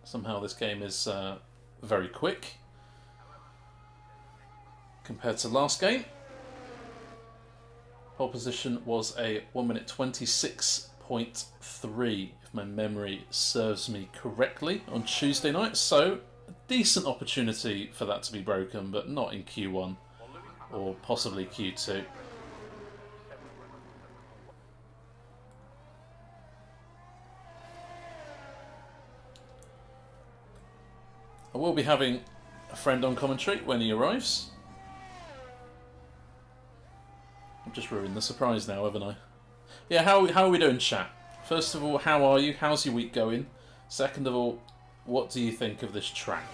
Somehow this game is very quick compared to last game. Pole position was a 1 minute 26.3, if my memory serves me correctly, on Tuesday night. So a decent opportunity for that to be broken, but not in Q1 or possibly Q2. I will be having a friend on commentary when he arrives. I've just ruined the surprise now, haven't I? Yeah, how are we doing, chat? First of all, how are you? How's your week going? Second of all, what do you think of this track?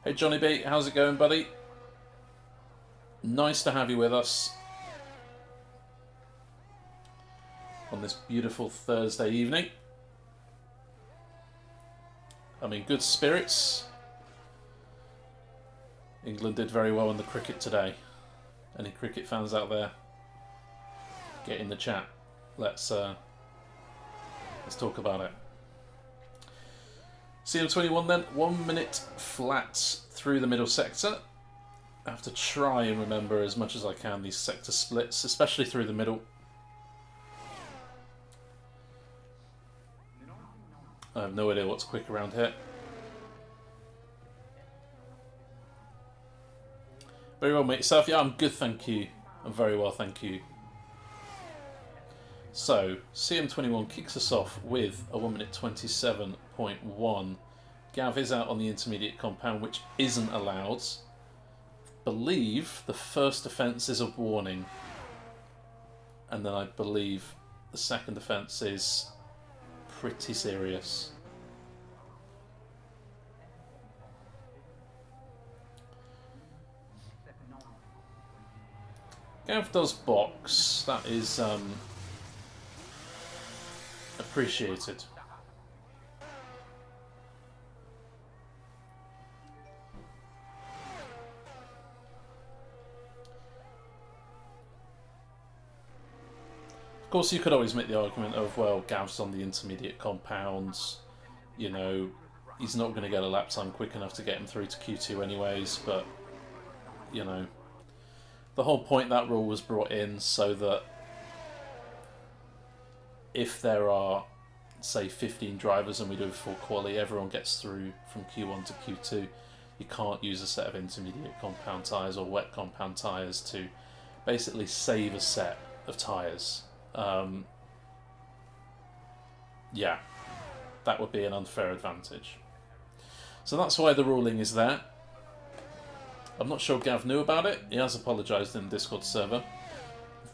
Hey Johnny B, how's it going, buddy? Nice to have you with us on this beautiful Thursday evening. I'm in good spirits. England did very well in the cricket today. Any cricket fans out there? Get in the chat. Let's talk about it. CM21 then, 1 minute flat through the middle sector. I have to try and remember as much as I can these sector splits, especially through the middle. I have no idea what's quick around here. Very well, mate. Yourself? Yeah, I'm good, thank you. I'm very well, thank you. So, CM21 kicks us off with a 1 minute 27.1. Gav is out on the intermediate compound, which isn't allowed. I believe the first offence is a warning. And then I believe the second offence is pretty serious. Gav does box. That is appreciated. Of course, you could always make the argument of, well, Gav's on the intermediate compounds, you know, he's not going to get a lap time quick enough to get him through to Q2 anyways, but, you know, the whole point that rule was brought in so that if there are, say, 15 drivers and we do a full quali, everyone gets through from Q1 to Q2. You can't use a set of intermediate compound tyres or wet compound tyres to basically save a set of tyres. Yeah, that would be an unfair advantage. So that's why the ruling is there. I'm not sure Gav knew about it. He has apologised in the Discord server.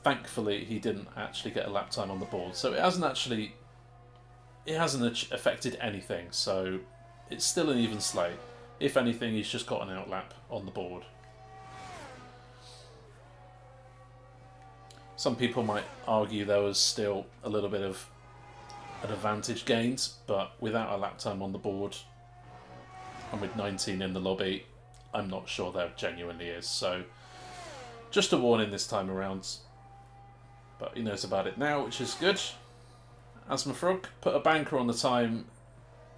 Thankfully, he didn't actually get a lap time on the board, so it hasn't affected anything. So it's still an even slate. If anything, he's just got an outlap on the board. Some people might argue there was still a little bit of an advantage gained, but without a lap time on the board and with 19 in the lobby, I'm not sure there genuinely is. So just a warning this time around. But he knows about it now, which is good. Asthma Frog put a banker on the time,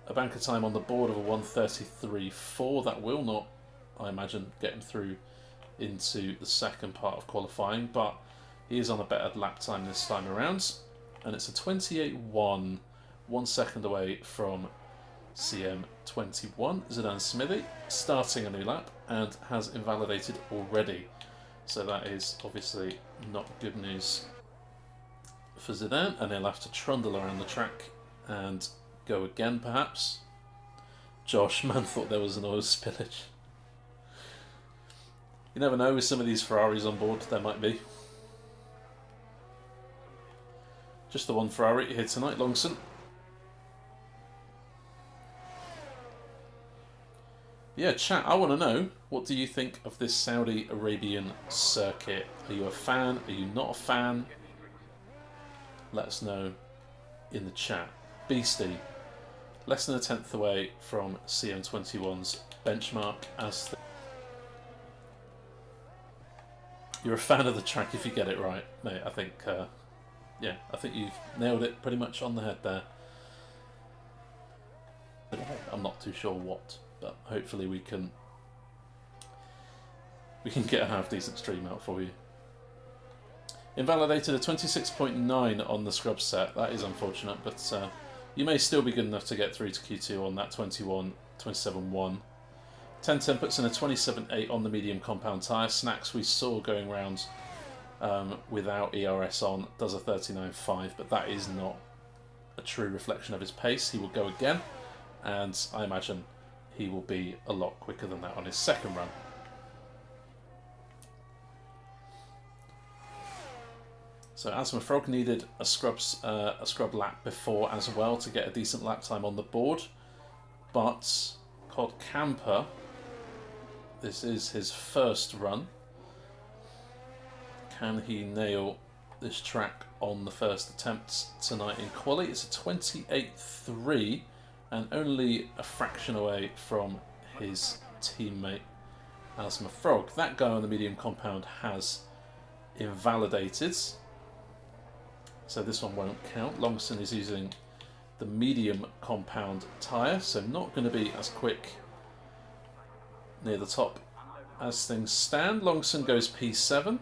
a banker time on the board of a 1:33.4. That will not, I imagine, get him through into the second part of qualifying, but he is on a better lap time this time around. And it's a 28.1, 1 second away from CM21. Zidane Smithy starting a new lap and has invalidated already. So that is obviously not good news for Zidane, and he'll have to trundle around the track and go again perhaps. Josh, man thought there was an oil spillage. You never know, with some of these Ferraris on board there might be. Just the one Ferrari here tonight, Longson. Yeah, chat, I want to know, what do you think of this Saudi Arabian circuit? Are you a fan? Are you not a fan? Let us know in the chat. Beastie, less than a tenth away from CM21's benchmark. You're a fan of the track if you get it right, mate. I think yeah, I think you've nailed it pretty much on the head there. I'm not too sure what, but hopefully we can get a half decent stream out for you. Invalidated a 26.9 on the scrub set. That is unfortunate, but you may still be good enough to get through to Q2 on that 27.1. 1010 puts in a 27.8 on the medium compound tyre. Snacks we saw going round without ERS on does a 39.5, but that is not a true reflection of his pace. He will go again, and I imagine he will be a lot quicker than that on his second run. So Asthma Frog needed a scrub lap before as well to get a decent lap time on the board, but Cod Camper, this is his first run. Can he nail this track on the first attempt tonight in quali? It's a 28.3 and only a fraction away from his teammate Asthma Frog. That guy on the medium compound has invalidated, so this one won't count. Longson is using the medium compound tyre, so not going to be as quick near the top as things stand. Longson goes P7.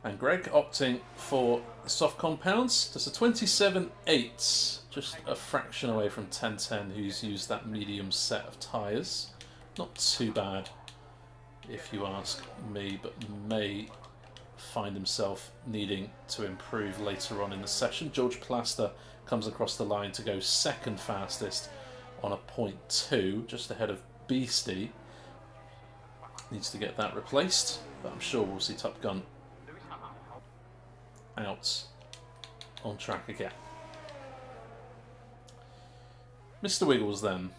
And Greg opting for the soft compounds. Does a 27.8, just a fraction away from 1010, who's used that medium set of tyres. Not too bad, if you ask me, but may find himself needing to improve later on in the session. George Plaster comes across the line to go second fastest on a 0.2, just ahead of Beastie. Needs to get that replaced, but I'm sure we'll see Top Gun out on track again. Mr. Wiggles then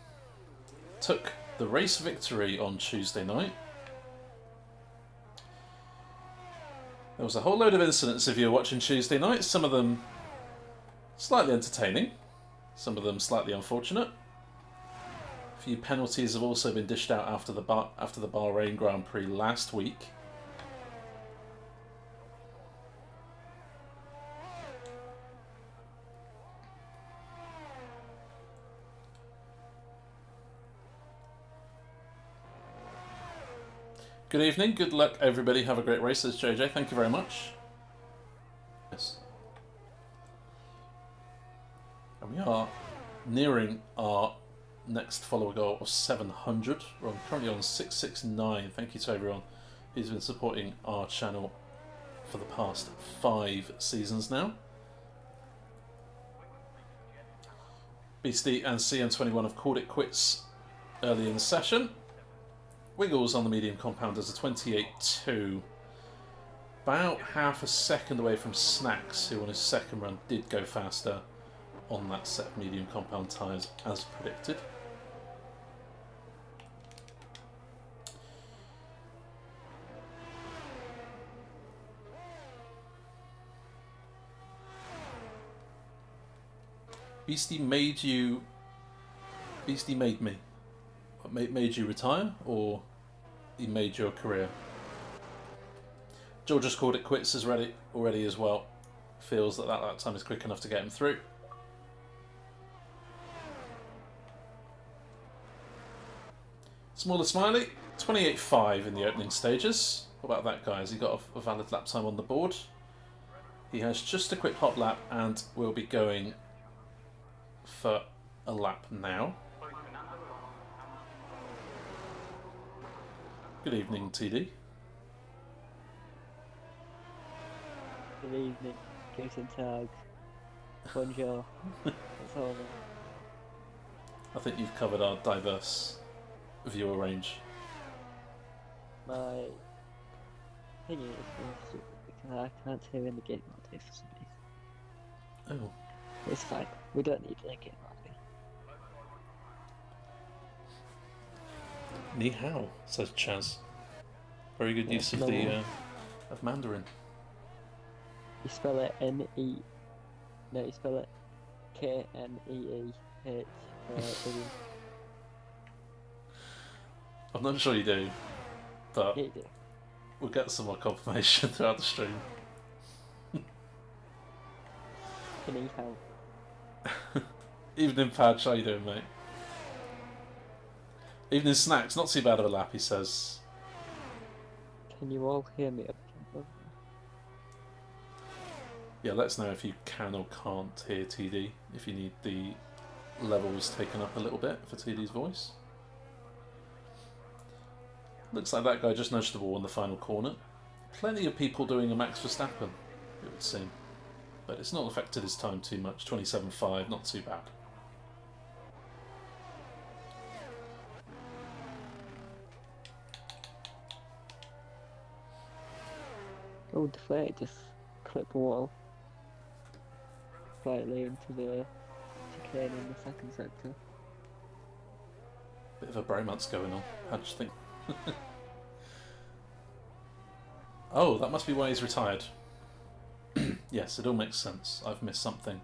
took the race victory on Tuesday night. There was a whole load of incidents if you were watching Tuesday night, some of them slightly entertaining, some of them slightly unfortunate. A few penalties have also been dished out after the Bahrain Grand Prix last week. Good evening, good luck everybody, have a great race. Says JJ, thank you very much. Yes. And we are nearing our next follower goal of 700. We're currently on 669. Thank you to everyone who's been supporting our channel for the past 5 seasons now. Beastie and CM21 have called it quits early in the session. Wiggles on the medium compound does a 28.2. About half a second away from Snacks, who on his second run did go faster on that set of medium compound tyres as predicted. Beastie made me. Made you retire, or he made your career? George just called it quits already as well. Feels that time is quick enough to get him through. Smaller Smiley, 28.5 in the opening stages. What about that guy? Has he got a valid lap time on the board? He has just a quick hot lap and will be going for a lap now. Good evening, TD. Good evening, Guten Tag, bonjour. That's all. I think you've covered our diverse viewer range. My thing is because I can't hear in the game mode for some reason. Oh. It's fine. We don't need the game mode. Ni hao, says Chaz. Very good use of of Mandarin. You spell it N-E... No, you spell it K-N-E-E-H. I'm not sure you do, but Yeah, you do. we'll get some more confirmation throughout the stream. Can he help? Evening, Padge. How you doing, mate? Evening, Snacks. Not too bad of a lap, he says. Can you all hear me? Yeah, let us know if you can or can't hear TD, if you need the levels taken up a little bit for TD's voice. Looks like that guy just nudged the wall in the final corner. Plenty of people doing a Max Verstappen, it would seem. But it's not affected his time too much. 27.5, not too bad. Oh, deflate, just clip the wall. Slightly into the chicane in the second sector. Bit of a bromance going on. How'd you think? Oh, that must be why he's retired. Yes, it all makes sense. I've missed something.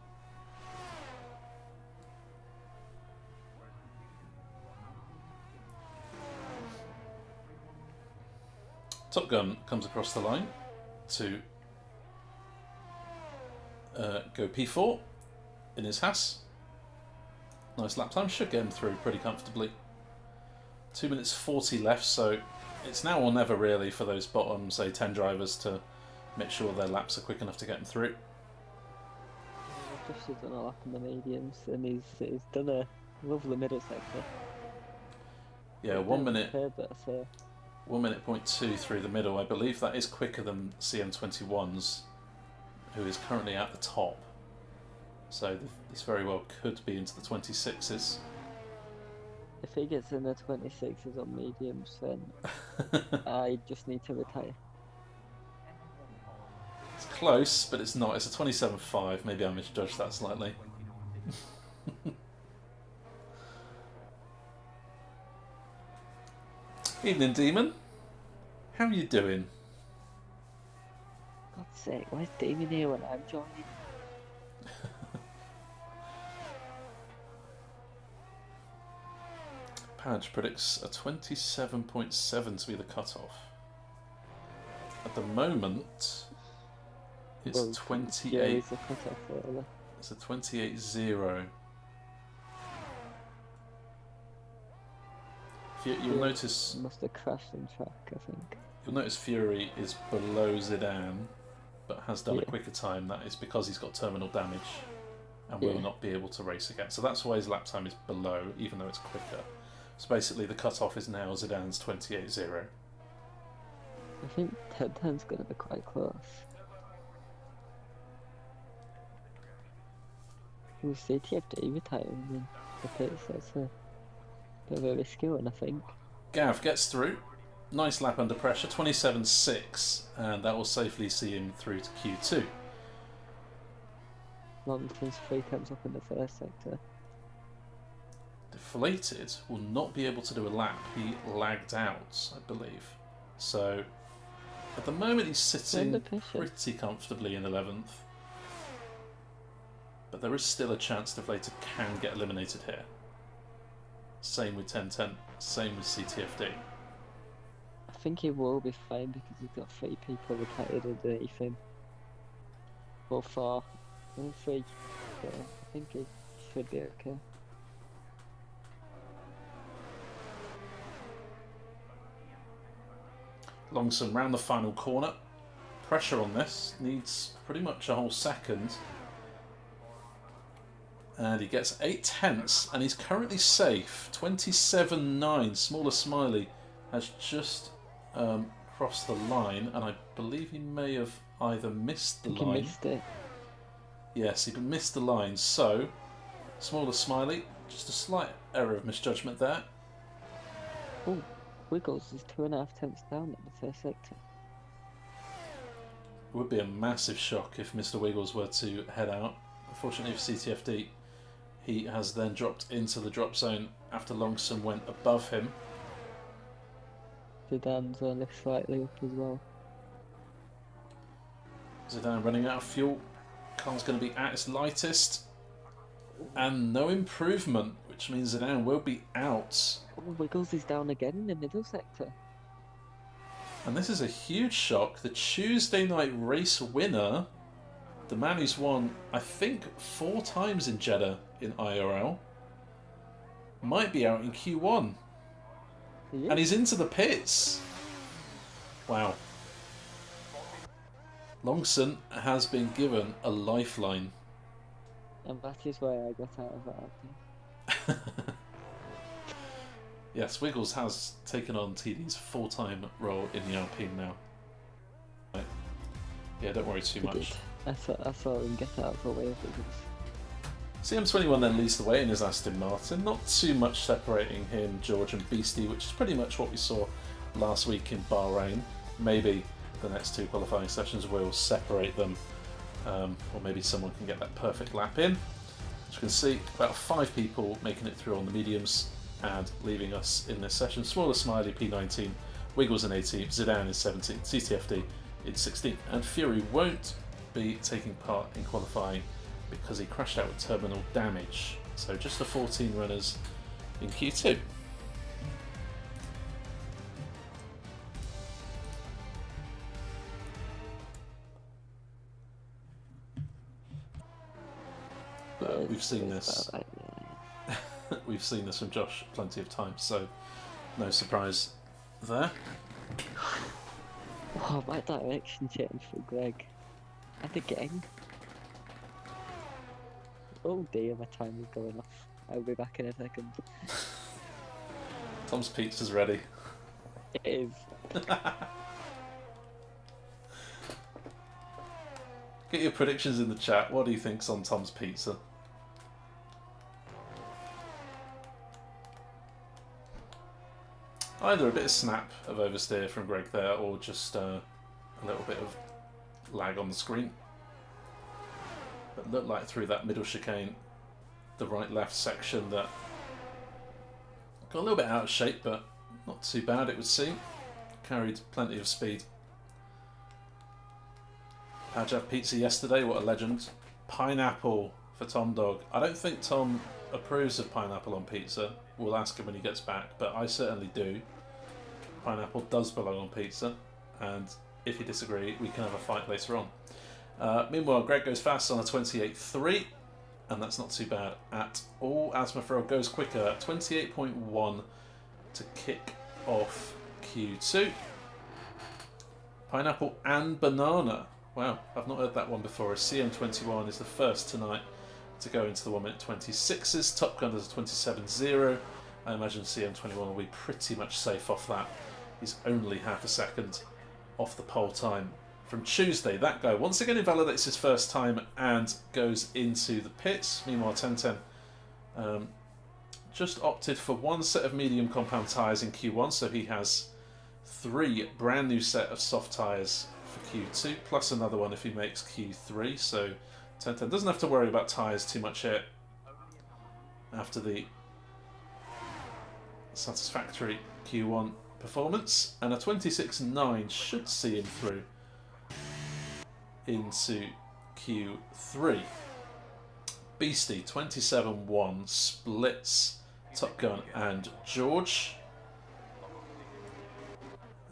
Top Gun comes across the line to go P4 in his Haas. Nice lap time, should get him through pretty comfortably. 2 minutes 40 left, so it's now or never really for those bottom, say, 10 drivers to make sure their laps are quick enough to get them through. Just done a lap in the mediums, and he's done a lovely middle sector. Yeah, 1 minute. 1 minute point 2 through the middle. I believe that is quicker than CM21's, who is currently at the top. So this very well could be into the 26s. If he gets in the 26s on mediums, then I just need to retire. It's close, but it's not. It's a 27.5. Maybe I misjudged that slightly. Evening, Demon. How are you doing? God's sake, where's Damien here when I'm joining? Padge predicts a 27.7 to be the cutoff. At the moment, it's 28. Yeah, it's a cutoff early. It's a 28.0. You'll notice. Must have crashed in track, I think. You'll notice Fury is below Zidane, but has done a quicker time. That is because he's got terminal damage and will not be able to race again. So that's why his lap time is below, even though it's quicker. So basically, the cutoff is now Zidane's 28.0. I think 10's going to be quite close. We'll see TFD retiring in the pits. That's a bit of a risky one, I think. Gav gets through. Nice lap under pressure, 27.6, and that will safely see him through to Q2. Longton's 3 times up in the first sector. Deflated will not be able to do a lap. He lagged out, I believe. So, at the moment he's sitting pretty comfortably in 11th. But there is still a chance Deflated can get eliminated here. Same with 1010, same with CTFD. I think he will be fine because he's got 3 people retired underneath him. Or 4. Or 3. So I think he should be okay. Longson round the final corner. Pressure on this. Needs pretty much a whole second. And he gets 0.8, and he's currently safe. 27.9. Smaller Smiley has just crossed the line, and I believe he may have either missed the line. He missed it. Yes, he missed the line. So, Smaller Smiley, just a slight error of misjudgment there. Oh, Wiggles is 2.5 tenths down at the first sector. It would be a massive shock if Mr. Wiggles were to head out. Unfortunately for CTFD, he has then dropped into the drop zone after Longson went above him. Zidane's only slightly up as well. Zidane running out of fuel. Car's going to be at its lightest. And no improvement, which means Zidane will be out. Oh, Wiggles is down again in the middle sector. And this is a huge shock. The Tuesday night race winner the man who's won, I think, 4 times in Jeddah in IRL, might be out in Q1. Yeah. And he's into the pits. Wow. Longson has been given a lifeline. And that is why I got out of that. Yes, Wiggles has taken on TD's full-time role in the Alpine now. Right. Yeah, don't worry too much. I saw him get out of the way of Wiggles. CM21 then leads the way in his Aston Martin. Not too much separating him, George and Beastie, which is pretty much what we saw last week in Bahrain. Maybe the next 2 qualifying sessions will separate them, or maybe someone can get that perfect lap in. As you can see, about 5 people making it through on the mediums and leaving us in this session. Smaller Smiley P19, Wiggles in 18th, Zidane in 17th, CTFD in 16th, and Fury won't be taking part in qualifying because he crashed out with terminal damage. So just the 14 runners in Q2. We've seen this. Right, yeah. We've seen this from Josh plenty of times, so no surprise there. Oh, my direction change for Greg. And again. Oh dear, my time is going off. I'll be back in a second. Tom's pizza's ready. It is. Get your predictions in the chat. What do you think's on Tom's pizza? Either a bit of snap of oversteer from Greg there, or just a little bit of lag on the screen. But looked like through that middle chicane, the right-left section that got a little bit out of shape, but not too bad it would seem. Carried plenty of speed. How'd you have pizza yesterday? What a legend. Pineapple for Tom Dog. I don't think Tom approves of pineapple on pizza. We'll ask him when he gets back, but I certainly do. Pineapple does belong on pizza, and if you disagree, we can have a fight later on. Meanwhile, Greg goes fast on a 28.3, and that's not too bad at all. Asmafro goes quicker, 28.1 to kick off Q2. Pineapple and banana. Wow, I've not heard that one before. CM21 is the first tonight to go into the 1 minute 26s. Top Gun does a 27.0. I imagine CM21 will be pretty much safe off that. He's only half a second off the pole time from Tuesday. That guy once again invalidates his first time and goes into the pits. Meanwhile, 1010 just opted for 1 set of medium compound tyres in Q1, so he has 3 brand new set of soft tyres for Q2, plus another one if he makes Q3. So 1010 doesn't have to worry about tyres too much here after the satisfactory Q1 performance, and a 26.9 should see him through into Q3. Beastie 27.1 splits Top Gun and George,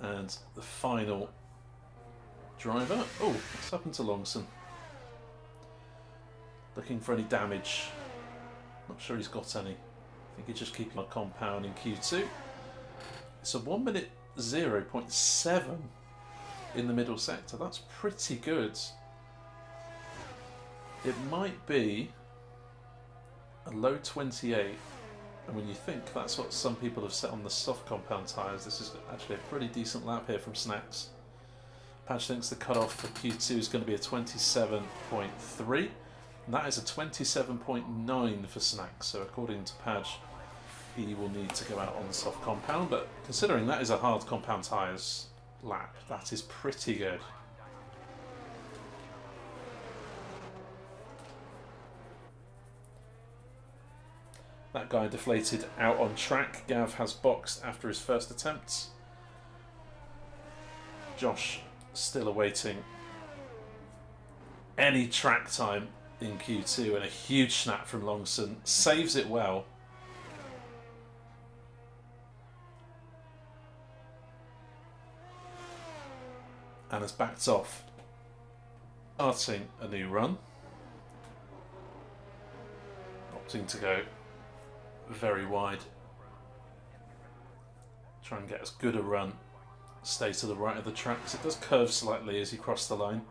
and the final driver. Oh, what's happened to Longson? Looking for any damage. Not sure he's got any. I think he's just keeping a compound in Q2. It's a 1 minute 0.7 in the middle sector. That's pretty good. It might be a low 28, and when you think that's what some people have set on the soft compound tyres, this is actually a pretty decent lap here from Snacks. Patch thinks the cutoff for Q2 is going to be a 27.3, and that is a 27.9 for Snacks. So according to Padge, he will need to go out on the soft compound, but considering that is a hard compound tyres lap, that is pretty good. That guy deflated out on track. Gav has boxed after his first attempt. Josh still awaiting any track time in Q2, and a huge snap from Longson. Saves it well. And has backed off. Starting a new run. Opting to go very wide. Try and get as good a run. Stay to the right of the track, because it does curve slightly as you cross the line.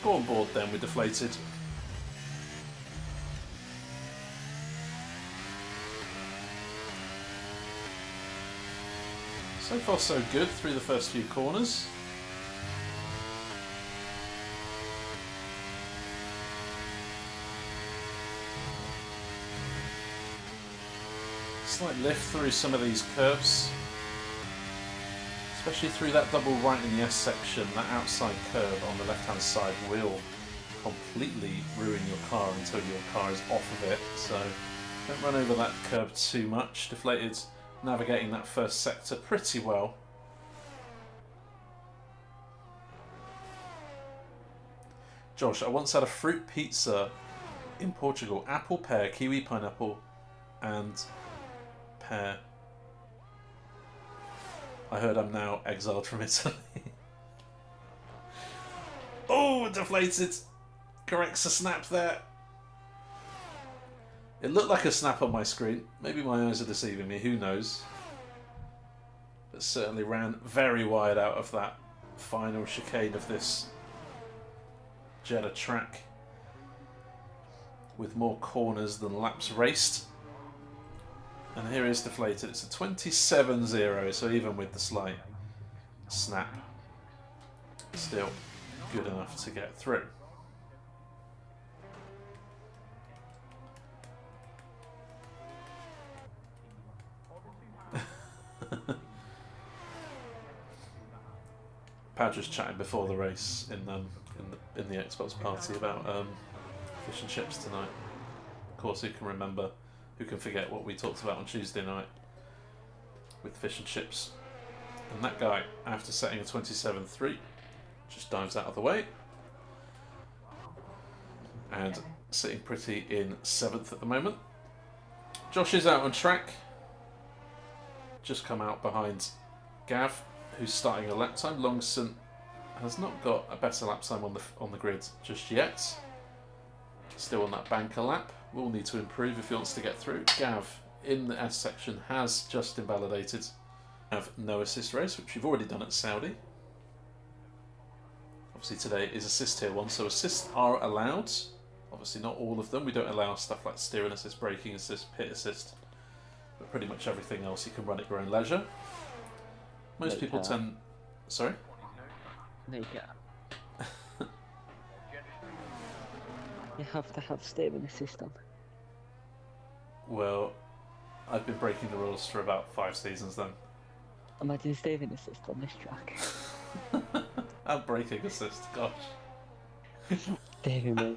Go on board then with deflated. So far so good through the first few corners. Slight lift through some of these curves, especially through that double right in the S section. That outside curve on the left hand side will completely ruin your car until your car is off of it, so don't run over that curve too much. Deflated navigating that first sector pretty well. Josh, I once had a fruit pizza in Portugal. Apple, pear, kiwi, pineapple and pear. I heard I'm now exiled from Italy. Oh, deflated. Corrects a snap there. It looked like a snap on my screen. Maybe my eyes are deceiving me, who knows. But certainly ran very wide out of that final chicane of this Jeddah track, with more corners than laps raced. And here is deflated. It's a 27.0, so even with the slight snap, still good enough to get through. Pad was chatting before the race in the Xbox party about fish and chips tonight. Of course, who can remember? Who can forget what we talked about on Tuesday night with fish and chips? And that guy, after setting a 27.3, just dives out of the way and sitting pretty in 7th at the moment. Josh is out on track. Just come out behind Gav, who's starting a lap time. Longson has not got a better lap time on the grid just yet. Still on that banker lap. Will need to improve if he wants to get through. Gav in the S section has just invalidated. Have no assist race, which we've already done at Saudi. Obviously today is assist tier 1, so assists are allowed. Obviously not all of them. We don't allow stuff like steering assist, braking assist, pit assist, but pretty much everything else you can run at your own leisure. Most people tend... Sorry? No, you can't. You have to have steering assist on. Well, I've been breaking the rules for about 5 seasons then. Imagine steering assist on this track. And braking assist, gosh. Dear me.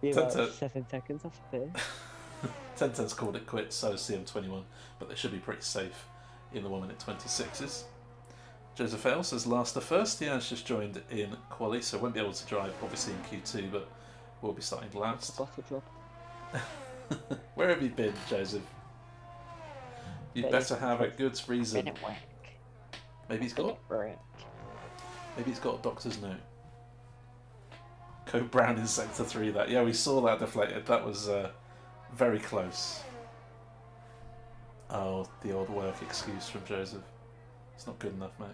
You're about 7 seconds off the pace. 1010's called it quits, so CM21, but they should be pretty safe in the 1 minute 26s. Joseph Hale says last to first. He has just joined in quali, so won't be able to drive obviously in Q2, but will be starting last. Bottle drop. Where have you been, Joseph? You'd better have a good reason. Maybe he's got a doctor's note. Code Brown in sector 3. That, yeah, we saw that deflated. That was very close. Oh, the old work excuse from Joseph. It's not good enough, mate.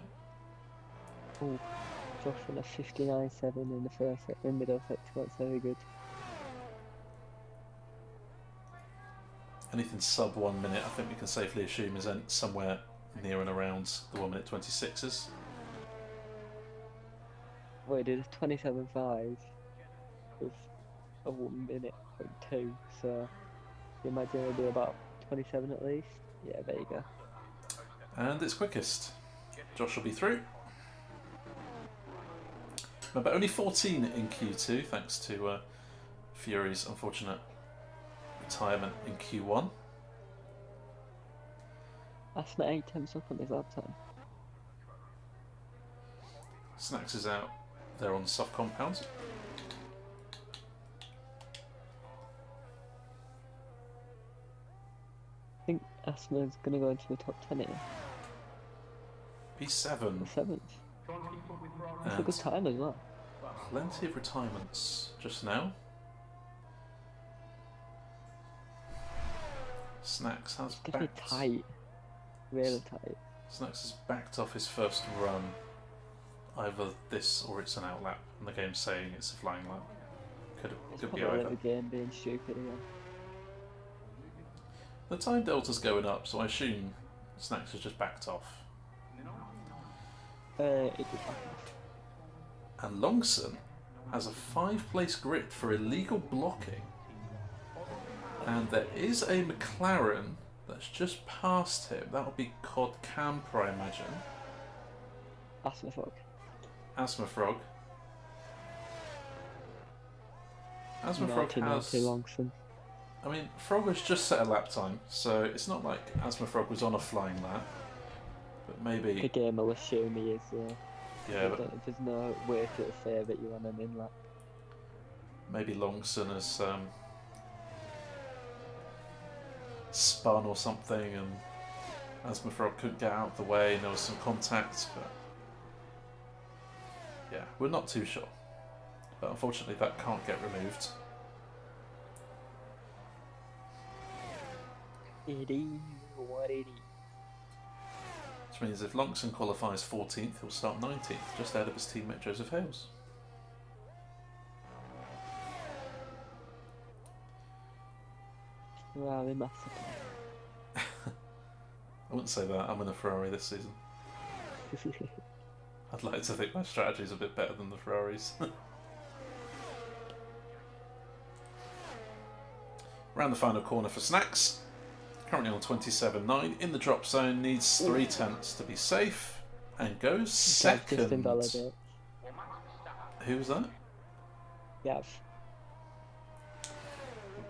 Oh, Josh on a 59.7 in the first in middle sector. That's very good. Anything sub 1 minute, I think we can safely assume is somewhere near and around the 1 minute 26s. Well, it did a 27.5 with a 1 minute 0.2, so you imagine it'll be about 27 at least. Yeah, there you go. And it's quickest. Josh will be through. Remember, only 14 in Q2, thanks to Fury's unfortunate retirement in Q1. That's not 8 temps up on his lap time. Snacks is out there on the soft compounds. I think Asma's going to go into the top 10 here. P7. 7th. It's a good time as well. Plenty of retirements just now. Snacks has It's gonna be backed. tight. Really tight. Snacks has backed off his first run. Either this or it's an outlap, and the game's saying it's a flying lap. Could be Probably either. the game being stupid again. The time delta's going up, so I assume Snacks has just backed off. It did back off. And Longson has a 5-place grid for illegal blocking. And there is a McLaren that's just past him. That'll be Cod Camper, I imagine. Asthma Frog. Asthma Frog. Asthma Frog has... Longson. I mean, Frog has just set a lap time, so it's not like Asthma Frog was on a flying lap. But maybe... The game will assume he is, yeah, but there's no way to say that you're on an in-lap. maybe Longson has spun or something, and Asthma Frog couldn't get out of the way, and there was some contact, but... yeah, we're not too sure. But unfortunately that can't get removed. It is what it is. Which means if Longson qualifies 14th, he'll start 19th, just ahead of his teammate Joseph Hales. Ferrari master I wouldn't say that, I'm in a Ferrari this season. plan. I'd like to think my strategy is a bit better than the Ferraris. Around the final corner for Snacks. Currently on 27.9, in the drop zone, needs 3 tenths to be safe, and goes second. Who was that? Gav.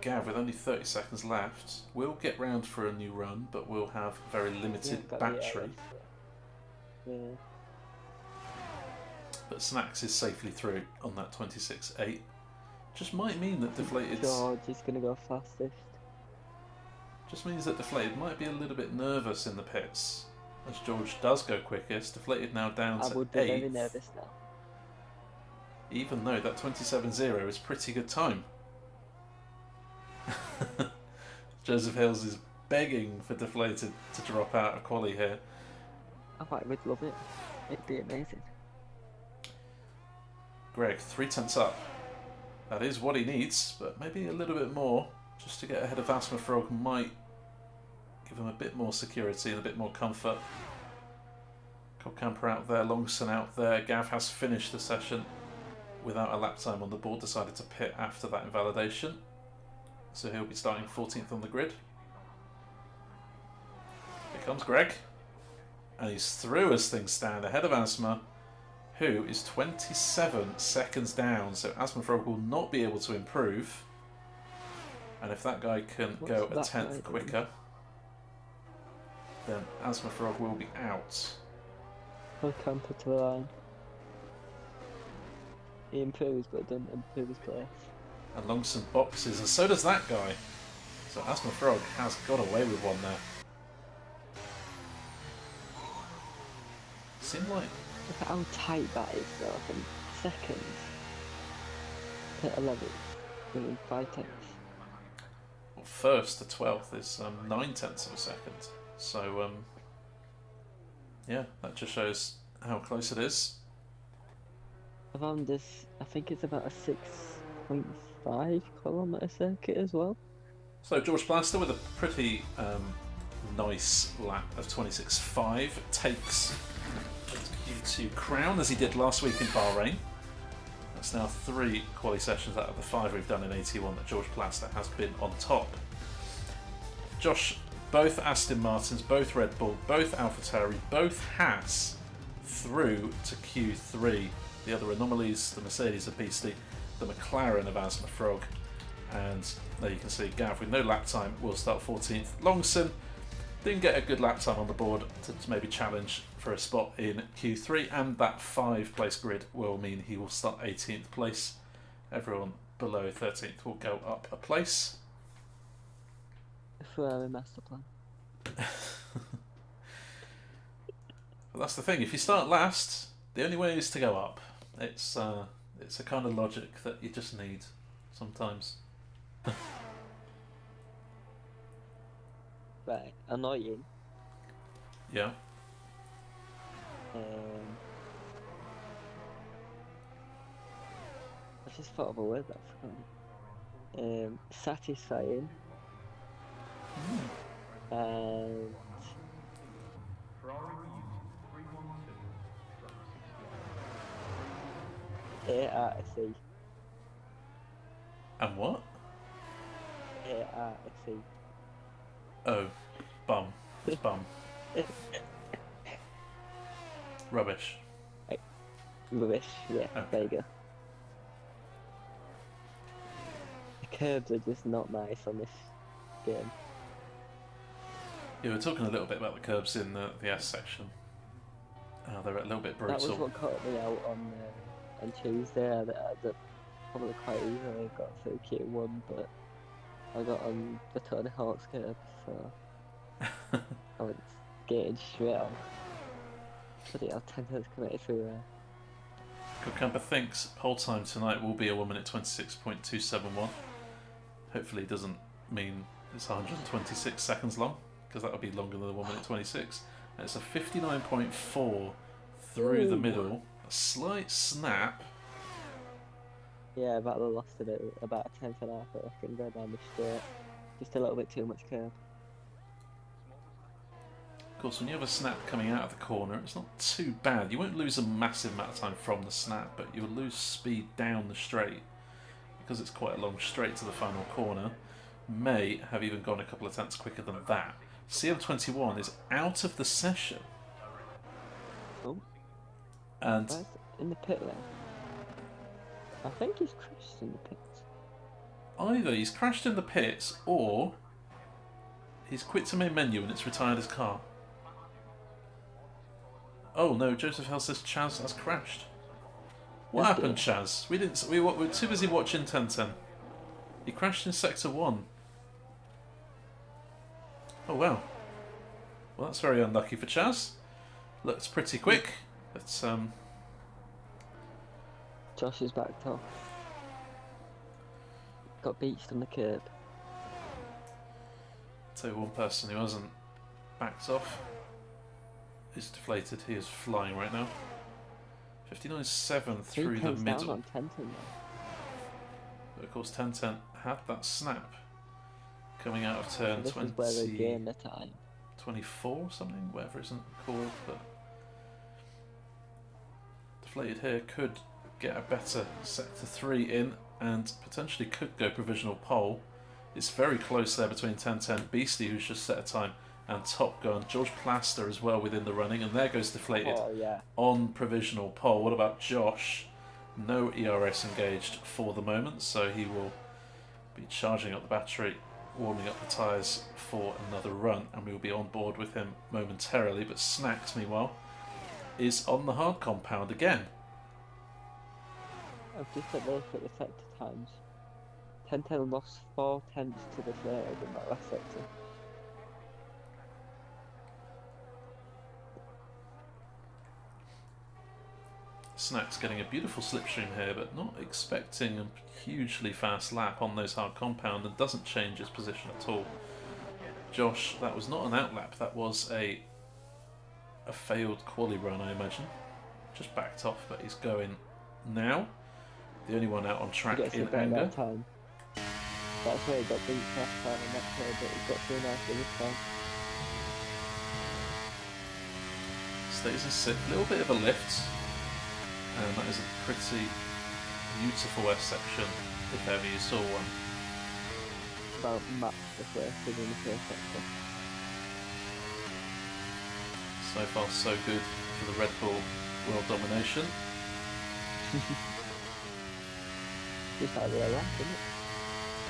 Gav, with only 30 seconds left, will get round for a new run, but will have very limited battery. Yeah. But Snacks is safely through on that 26.8. Just might mean that Deflated... George is going to go fastest. Just means that Deflated might be a little bit nervous in the pits. As George does go quickest, Deflated now down to 8th. I would be very nervous now. Even though that 27.0 is pretty good time. Joseph Hills is begging for Deflated to drop out of quali here. I would love it. It'd be amazing. Greg, 3 tenths up. That is what he needs, but maybe a little bit more just to get ahead of Asthma Frog might give him a bit more security and a bit more comfort. Cold Camper out there, Longson out there. Gav has finished the session without a lap time on the board, decided to pit after that invalidation. So he'll be starting 14th on the grid. Here comes Greg. And he's through as things stand, ahead of Asthma, who is 27 seconds down. So Asthma Frog will not be able to improve. And if that guy can go a 10th quicker, then Asthma Frog will be out. I'll camper to the line. He improves, but doesn't improve his place. And Longson boxes, and so does that guy. So Asthma Frog has got away with one there. Seemed like... Look at how tight that is though, I think. Seconds. At 11. Within 5 tenths. Well, 1st to 12th is 9 tenths of a second. So, yeah, that just shows how close it is. Around this, I think it's about a 6.5 kilometre circuit as well. So George Plaster with a pretty nice lap of 26.5 takes the Q2 crown as he did last week in Bahrain. That's now 3 quali sessions out of the 5 we've done in 81 that George Plaster has been on top. Josh, both Aston Martins, both Red Bull, both AlphaTauri, both Haas through to Q3. The other anomalies, the Mercedes of Beastie, the McLaren of Asthma Frog, and there you can see Gav with no lap time will start 14th. Longson didn't get a good lap time on the board to maybe challenge for a spot in Q3, and that 5-place grid will mean he will start 18th place. Everyone below 13th will go up a place. Ferrari master plan. But that's the thing, if you start last, The only way is to go up. It's a kind of logic that you just need sometimes. Right, annoying. Yeah. I just thought of a word that's funny. Satisfying. And 8 And what? A-R-C. Oh, bum. It's bum. Rubbish. Rubbish, yeah, Okay. there you go. The curbs are just not nice on this game. Yeah, we're talking a little bit about the curbs in the S section. They're a little bit brutal. That was what caught me out on Tuesday. I probably quite easily got through Q1, but I got on the Tony Hawk's curb, so I went skating straight on. Bloody hell, 10 times committed through there. Camper thinks whole time tonight will be a 1 minute 26.271. Hopefully it doesn't mean it's 126 seconds long, because that would be longer than the 1 minute 26. And it's a 59.4 through the middle. A slight snap. Yeah, about the lost of it, about a tenth and a half, I reckon, go down the straight. Just a little bit too much curb. Of course, when you have a snap coming out of the corner, it's not too bad. You won't lose a massive amount of time from the snap, but you'll lose speed down the straight because it's quite a long straight to the final corner. May have even gone a couple of tenths quicker than that. CM21 is out of the session. Oh. And Where's in the pit lane? I think he's crashed in the pits. either he's crashed in the pits or he's quit to main menu and it's retired his car. Oh no, Joseph Hill says Chaz has crashed. What happened, Chaz? We were too busy watching 1010. He crashed in sector 1. Oh wow. Well, that's very unlucky for Chaz. Looks pretty quick, but Josh is backed off. Got beached on the curb. tell you one person who hasn't backed off is deflated. He is flying right now. 59.7 through the middle. Down on 10 now. But of course 1010 had that snap coming out of turn This 20, is where they gain the time. 24 or something, whatever it's called. But deflated here could get a better sector 3 in and potentially could go provisional pole. It's very close there between 1010, Beastie, who's just set a time, and Top Gun. George Plaster as well within the running, and there goes deflated on provisional pole. What about Josh? No ERS engaged for the moment, so he will be charging up the battery, warming up the tyres for another run, and we will be on board with him momentarily. But Snacks, meanwhile, is on the hard compound again. I've just had a look at the sector times. 1010 lost 4 tenths to the third in that last sector. Snacks getting a beautiful slipstream here, but not expecting a hugely fast lap on those hard compound, and doesn't change his position at all. Josh, that was not an outlap, that was a failed quali run, I imagine. Just backed off, but he's going now. The only one out on track in anger. That time. That's where he got beat last time, and that's where he got through nicely this time. Stays in sixth, a little bit of a lift, and that is a pretty beautiful S section, if ever you saw one. About match the first in the first sector. So far so good for the Red Bull world domination. Just like the lap, isn't it?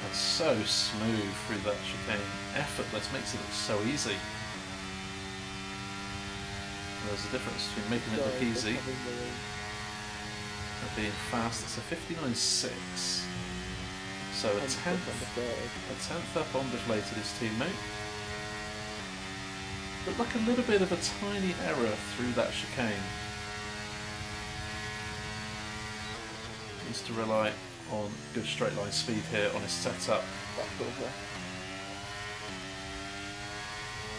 And so smooth through that chicane. Effortless, makes it look so easy. There's a difference between making it look easy and being fast. It's a 59.6. So a tenth up on deflated his teammate. But like a little bit of a tiny error through that chicane. needs to rely on good straight line speed here on his setup. That's over.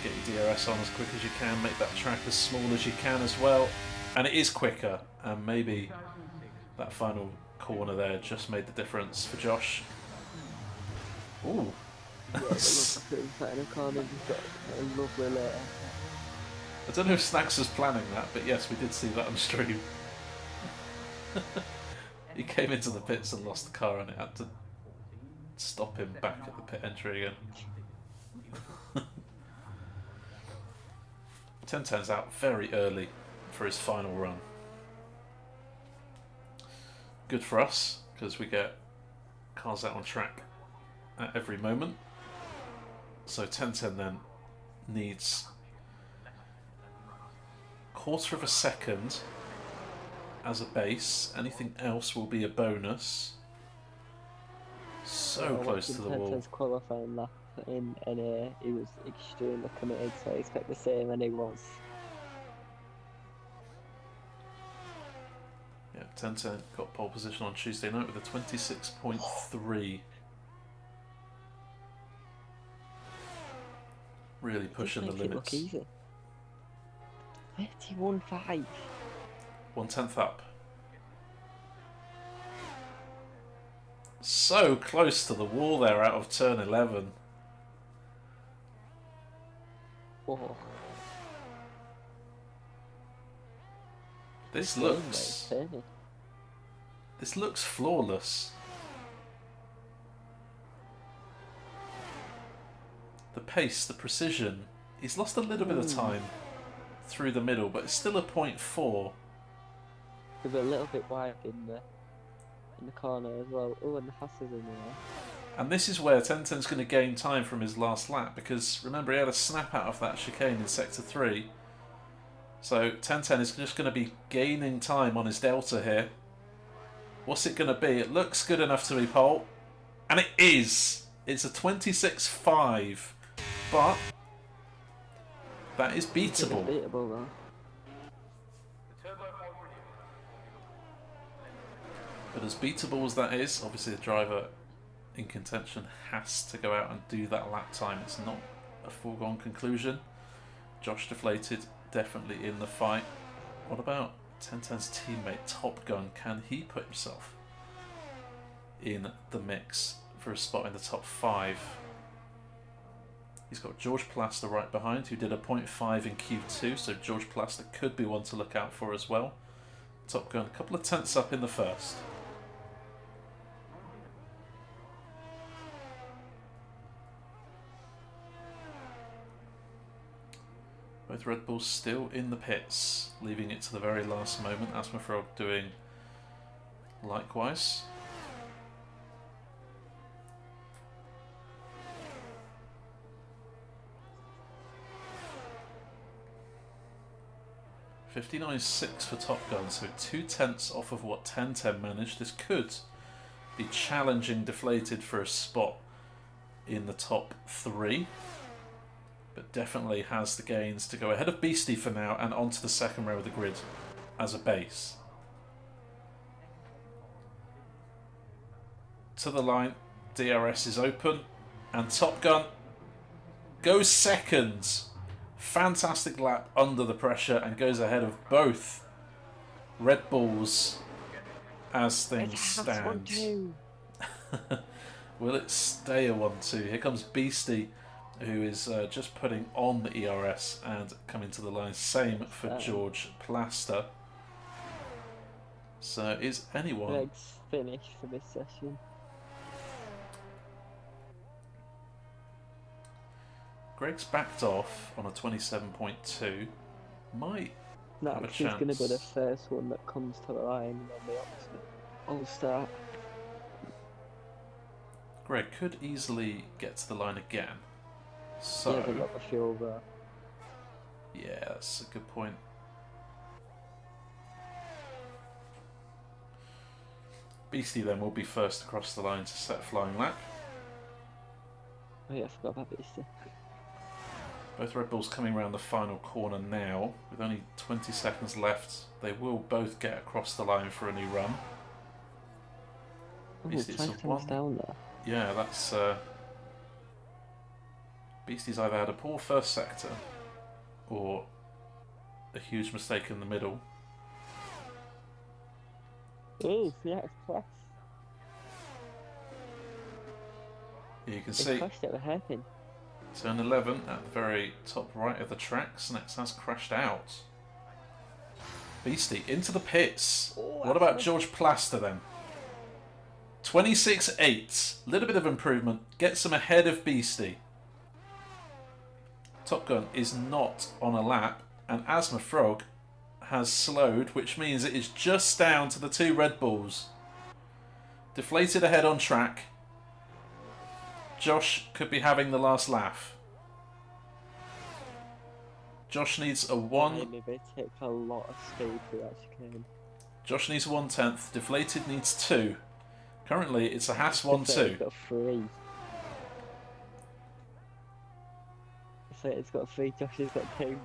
Get your DRS on as quick as you can, make that track as small as you can as well. And it is quicker, and maybe that final corner there just made the difference for Josh. Ooh. Yeah, it looks like it was in a corner, he's got a lovely layer. I don't know if Snacks was planning that, but yes, we did see that on stream. He came into the pits and lost the car, and it had to stop him back at the pit entry again. 1010's out very early for his final run. Good for us, because we get cars out on track at every moment. So 1010 then needs quarter of a second as a base. Anything else will be a bonus. So close to the wall. 1010's qualifying lap in NA, he was extremely committed, so I expect the same, and he was. Yeah, 1010 got pole position on Tuesday night with a 26.3. Really pushing the limits. Look easy. 31.5. 1/10 up. So close to the wall there out of turn 11. Whoa. This looks flawless. The pace, the precision. He's lost a little bit of time through the middle, but it's still a 0.4. They're a little bit wide in the corner as well. Oh, and the fastest in there. And this is where 1010's going to gain time from his last lap, because remember he had a snap out of that chicane in sector 3. So 1010 is just going to be gaining time on his delta here. What's it going to be? It looks good enough to be pole, and it is. It's a 26.5, but that is beatable. It's beatable though. But as beatable as that is, obviously the driver in contention has to go out and do that lap time. It's not a foregone conclusion. Josh Deflated definitely in the fight. What about 1010's teammate Top Gun? Can he put himself in the mix for a spot in the top 5? He's got George Plaster right behind, who did a 0.5 in Q2, so George Plaster could be one to look out for as well. Top Gun a couple of tenths up in the first. Both Red Bulls still in the pits, leaving it to the very last moment. Asmafrog doing likewise. .59.6 for Top Gun, so 2 tenths off of what 1010 managed. This could be challenging Deflated for a spot in the top 3. But definitely has the gains to go ahead of Beastie for now and onto the second row of the grid as a base. To the line, DRS is open, and Top Gun goes second. Fantastic lap under the pressure and goes ahead of both Red Bulls as things stand. Will it stay a 1-2? Here comes Beastie, who is just putting on the ERS and coming to the line. Same for George Plaster. So is anyone... Greg's finished for this session. Greg's backed off on a 27.2. Might have a He's going to chance. be the first one that comes to the line on the opposite all-start. Greg could easily get to the line again. So, Yeah, they've got the fuel there. yeah, that's a good point. Beastie then will be first across the line to set a flying lap. Oh yeah, I forgot about Beastie. Both Red Bulls coming around the final corner now. With only 20 seconds left, they will both get across the line for a new run. Oh, Beastie's a 5 one. times down there. Yeah, that's Beastie's either had a poor first sector or a huge mistake in the middle. Oh, the express. You can They see crashed at the hairpin. turn 11 at the very top right of the track. Snex has crashed out. Beastie into the pits. Oh, What about George Plaster then? 26.8. Little bit of improvement. Gets him ahead of Beastie. Top Gun is not on a lap, and Asthma Frog has slowed, which means it is just down to the 2 Red Bulls. Deflated ahead on track. Josh could be having the last laugh. Josh needs a 1. They take a lot of speed to that chicane. Josh needs 1/10. Deflated needs 2. Currently, it's a Haas 1-2. It's got 3. It's got 3. Josh has got 2.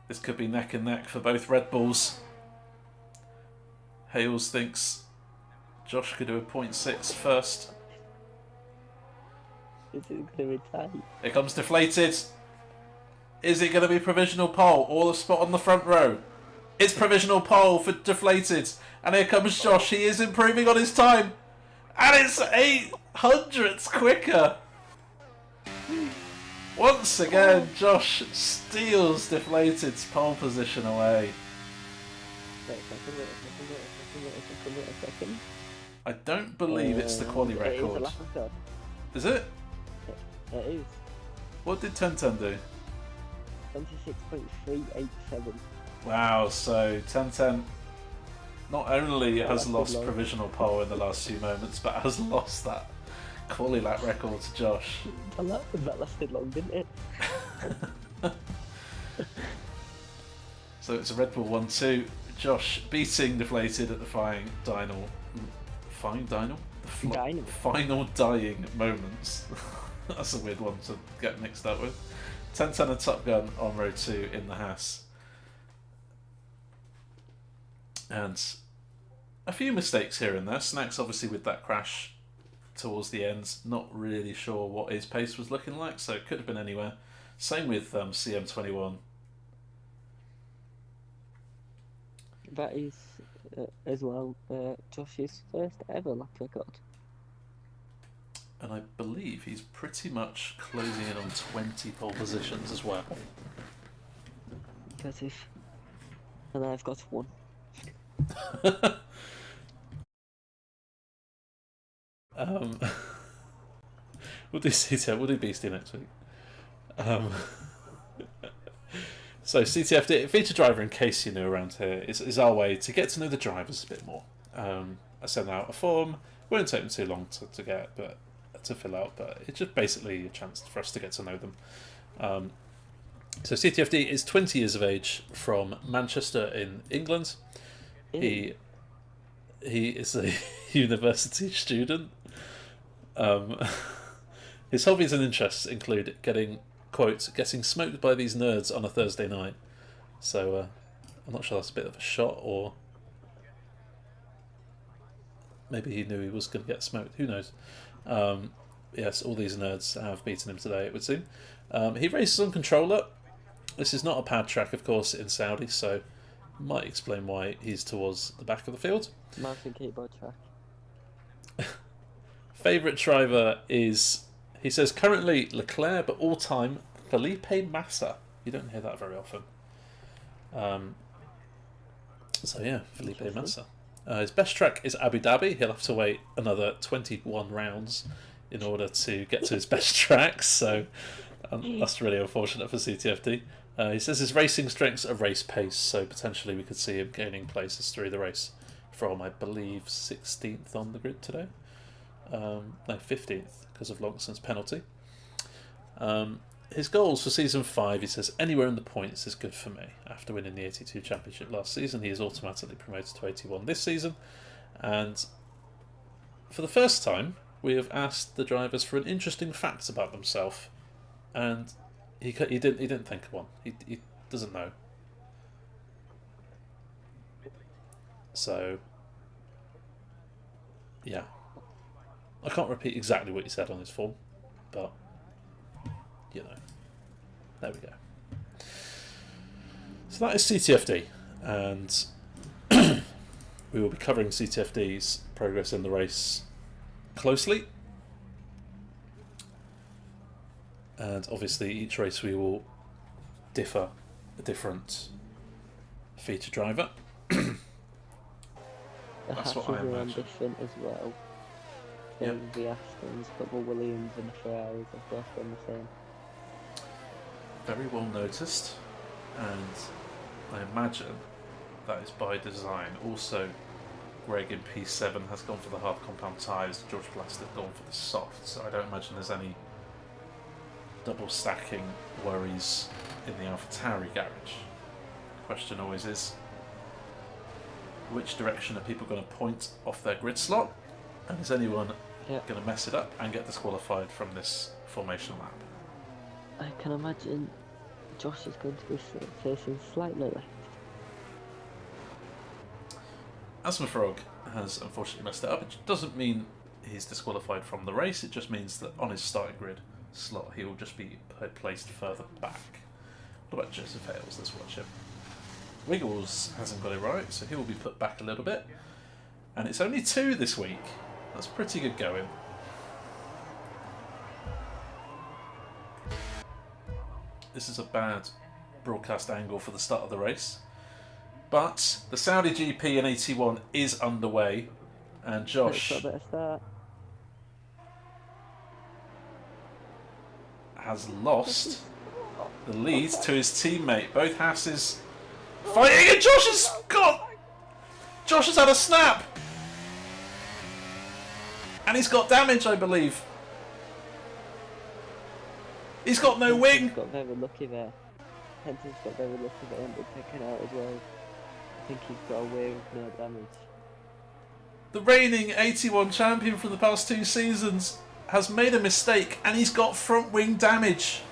This could be neck and neck for both Red Bulls. Hales thinks Josh could do a 0.6 first. This is going to be tight. Here comes Deflated. Is it going to be provisional pole or a spot on the front row? It's provisional pole for Deflated. And here comes Josh. He is improving on his time. And it's 800ths quicker. Once again, Josh steals Deflated's pole position away. Wait a second. I don't believe it's the quali It is record. a lap of God. Is it? It is. What did 1010 do? 26.387. Wow, so 1010 not only has lasted lost long. provisional pole in the last few moments, but has lost that quali lap record to Josh. That lasted long, didn't it? So it's a Red Bull 1-2. Josh beating Deflated at the final dying moments. That's a weird one to get mixed up with. 1010 and Top Gun on row 2 in the Haas. And a few mistakes here and there. Snacks obviously with that crash towards the end, not really sure what his pace was looking like, so it could have been anywhere. Same with CM21. That is, as well, Josh's first ever lap record. And I believe he's pretty much closing in on 20 pole positions as well. Impressive. And I've got 1. We'll do CTF, we'll do Beastie next week. So CTF feature driver, in case you're new around here, is our way to get to know the drivers a bit more. I send out a form. It won't take them too long to get, but to fill out, but it's just basically a chance for us to get to know them. So CTFD is 20 years of age, from Manchester in England. He is a university student. His hobbies and interests include getting smoked by these nerds on a Thursday night. So I'm not sure that's a bit of a shot, or maybe he knew he was going to get smoked. Who knows? Yes, all these nerds have beaten him today, it would seem. He races on controller. This is not a pad track, of course, in Saudi, so might explain why he's towards the back of the field. Mouse and keyboard track. Favourite driver is, he says, currently Leclerc, but all-time Felipe Massa. You don't hear that very often. So yeah, Felipe Massa. His best track is Abu Dhabi. He'll have to wait another 21 rounds in order to get to his best track, so that's really unfortunate for CTFD. He says his racing strengths are race pace, so potentially we could see him gaining places through the race from, I believe, 16th on the grid today. No, 15th, because of Longson's penalty. His goals for Season 5, he says, anywhere in the points is good for me. After winning the 82 Championship last season, he is automatically promoted to 81 this season. And for the first time, we have asked the drivers for an interesting fact about themselves. And he didn't think of one. He doesn't know. So Yeah. I can't repeat exactly what you said on his form, but, you know, there we go. So that is CTFD, and we will be covering CTFD's progress in the race closely. And obviously each race we will differ a different feature driver. That's what I imagine. Different as well. Yep. The Astons, but the Williams and the Ferraris have both done the same. Very well noticed, and I imagine that is by design. Also, Greg in P7 has gone for the hard compound tyres, George Blast has gone for the soft, so I don't imagine there's any double stacking worries in the AlphaTauri garage. The question always is, which direction are people going to point off their grid slot, and is anyone going to mess it up and get disqualified from this formation lap? I can imagine Josh is going to be facing slightly left. Asmafrog has unfortunately messed it up. It doesn't mean he's disqualified from the race, it just means that on his starting grid slot he will just be placed further back. What about Joseph Hales? Let's watch him. Wiggles hasn't got it right, so he will be put back a little bit. And it's only 2 this week. That's pretty good going. This is a bad broadcast angle for the start of the race. But the Saudi GP in 81 is underway, and Josh has lost the lead to his teammate. Both Hasses fighting, and Josh has had a snap, and he's got damage, I believe. He's got no wing. He's got very lucky there. Henton's got very lucky there and picking out as well. I think he's got away with no damage. The reigning 81 champion from the past 2 seasons has made a mistake, and he's got front wing damage.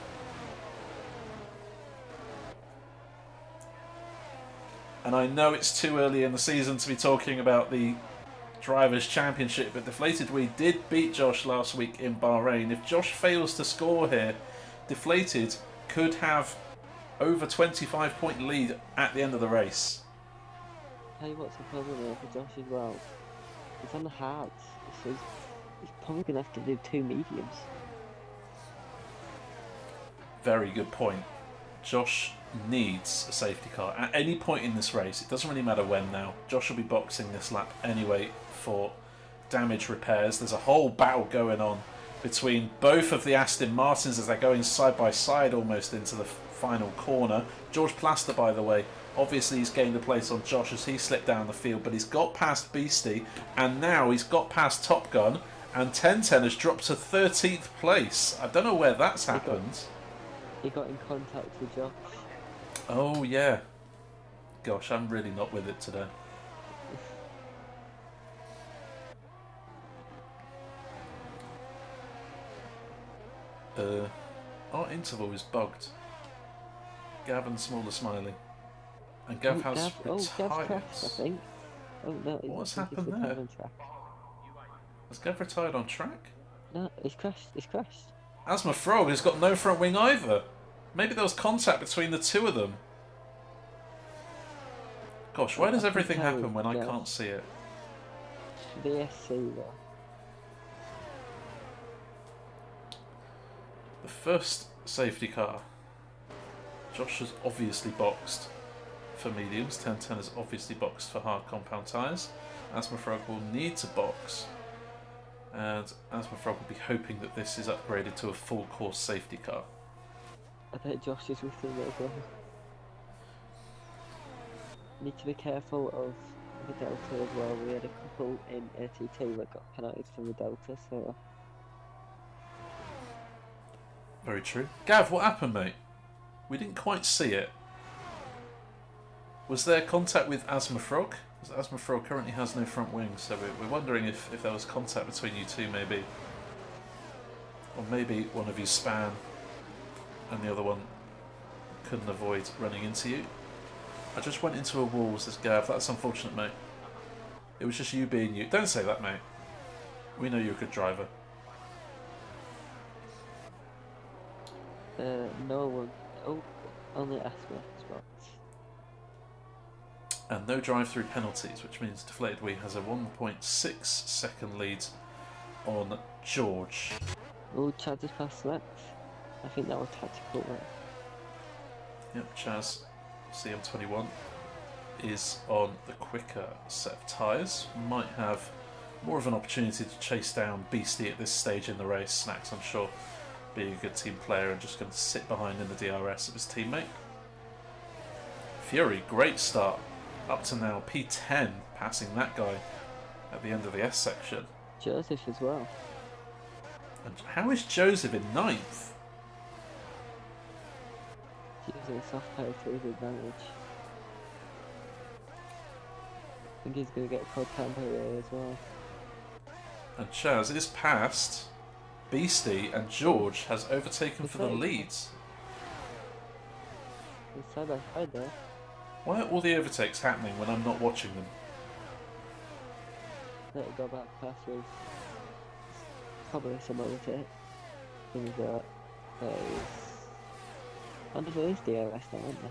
And I know it's too early in the season to be talking about the Drivers' Championship, but Deflated We did beat Josh last week in Bahrain. If Josh fails to score here, Deflated could have over 25-point lead at the end of the race. Tell you what's the problem here for Josh as well. He's on the hards, so he's probably going to have to do 2 mediums. Very good point. Josh needs a safety car at any point in this race. It doesn't really matter when now. Josh will be boxing this lap anyway for damage repairs. There's a whole battle going on between both of the Aston Martins as they're going side by side almost into the final corner. George Plaster, by the way, obviously he's gained a place on Josh as he slipped down the field, but he's got past Beastie, and now he's got past Top Gun, and 1010 has dropped to 13th place. I don't know where that's happened. He got in contact with Josh. Oh yeah. Gosh, I'm really not with it today. Our interval is bugged. Gavin Smaller Smiley. And Gav has Gav's crashed, I think. Oh no, what's happened there? Has Gav retired on track? No, he's crashed. He's crashed. Asma Frog has got no front wing either. Maybe there was contact between the 2 of them. Gosh, why does everything happen when I can't see it? VSC though. The first safety car. Josh has obviously boxed for mediums. 1010 has obviously boxed for hard compound tyres. Asma Frog will need to box. And Asma Frog will be hoping that this is upgraded to a full course safety car. I bet Josh is with him as well. Need to be careful of the Delta as well. We had a couple in AT2 that got penalties from the Delta, so... Very true. Gav, what happened, mate? We didn't quite see it. Was there contact with Asma Frog? Because Asma Frog currently has no front wing, so we're wondering if there was contact between you 2 maybe. Or maybe one of you span and the other one couldn't avoid running into you. I just went into a wall, says Gav. That's unfortunate, mate. It was just you being you. Don't say that, mate. We know you're a good driver. No one. Oh, only ask me spots. And no drive-through penalties, which means Deflated Wee has a 1.6 second lead on George. Oh, Chad just passed left. I think that was tactical there. Yep, Chaz, CM21, is on the quicker set of tyres. Might have more of an opportunity to chase down Beastie at this stage in the race. Snacks, I'm sure, being a good team player and just going to sit behind in the DRS of his teammate. Fury, great start. Up to now, P10, passing that guy at the end of the S section. Joseph as well. And how is Joseph in 9th? Using a soft power to his advantage. I think he's going to get a quad camper here as well. And Chaz is past Beastie, and George has overtaken for the leads. He's side by side there. Why are all the overtakes happening when I'm not watching them? Let it go back past with probably some overtake. Things that is under the DRS now, aren't they?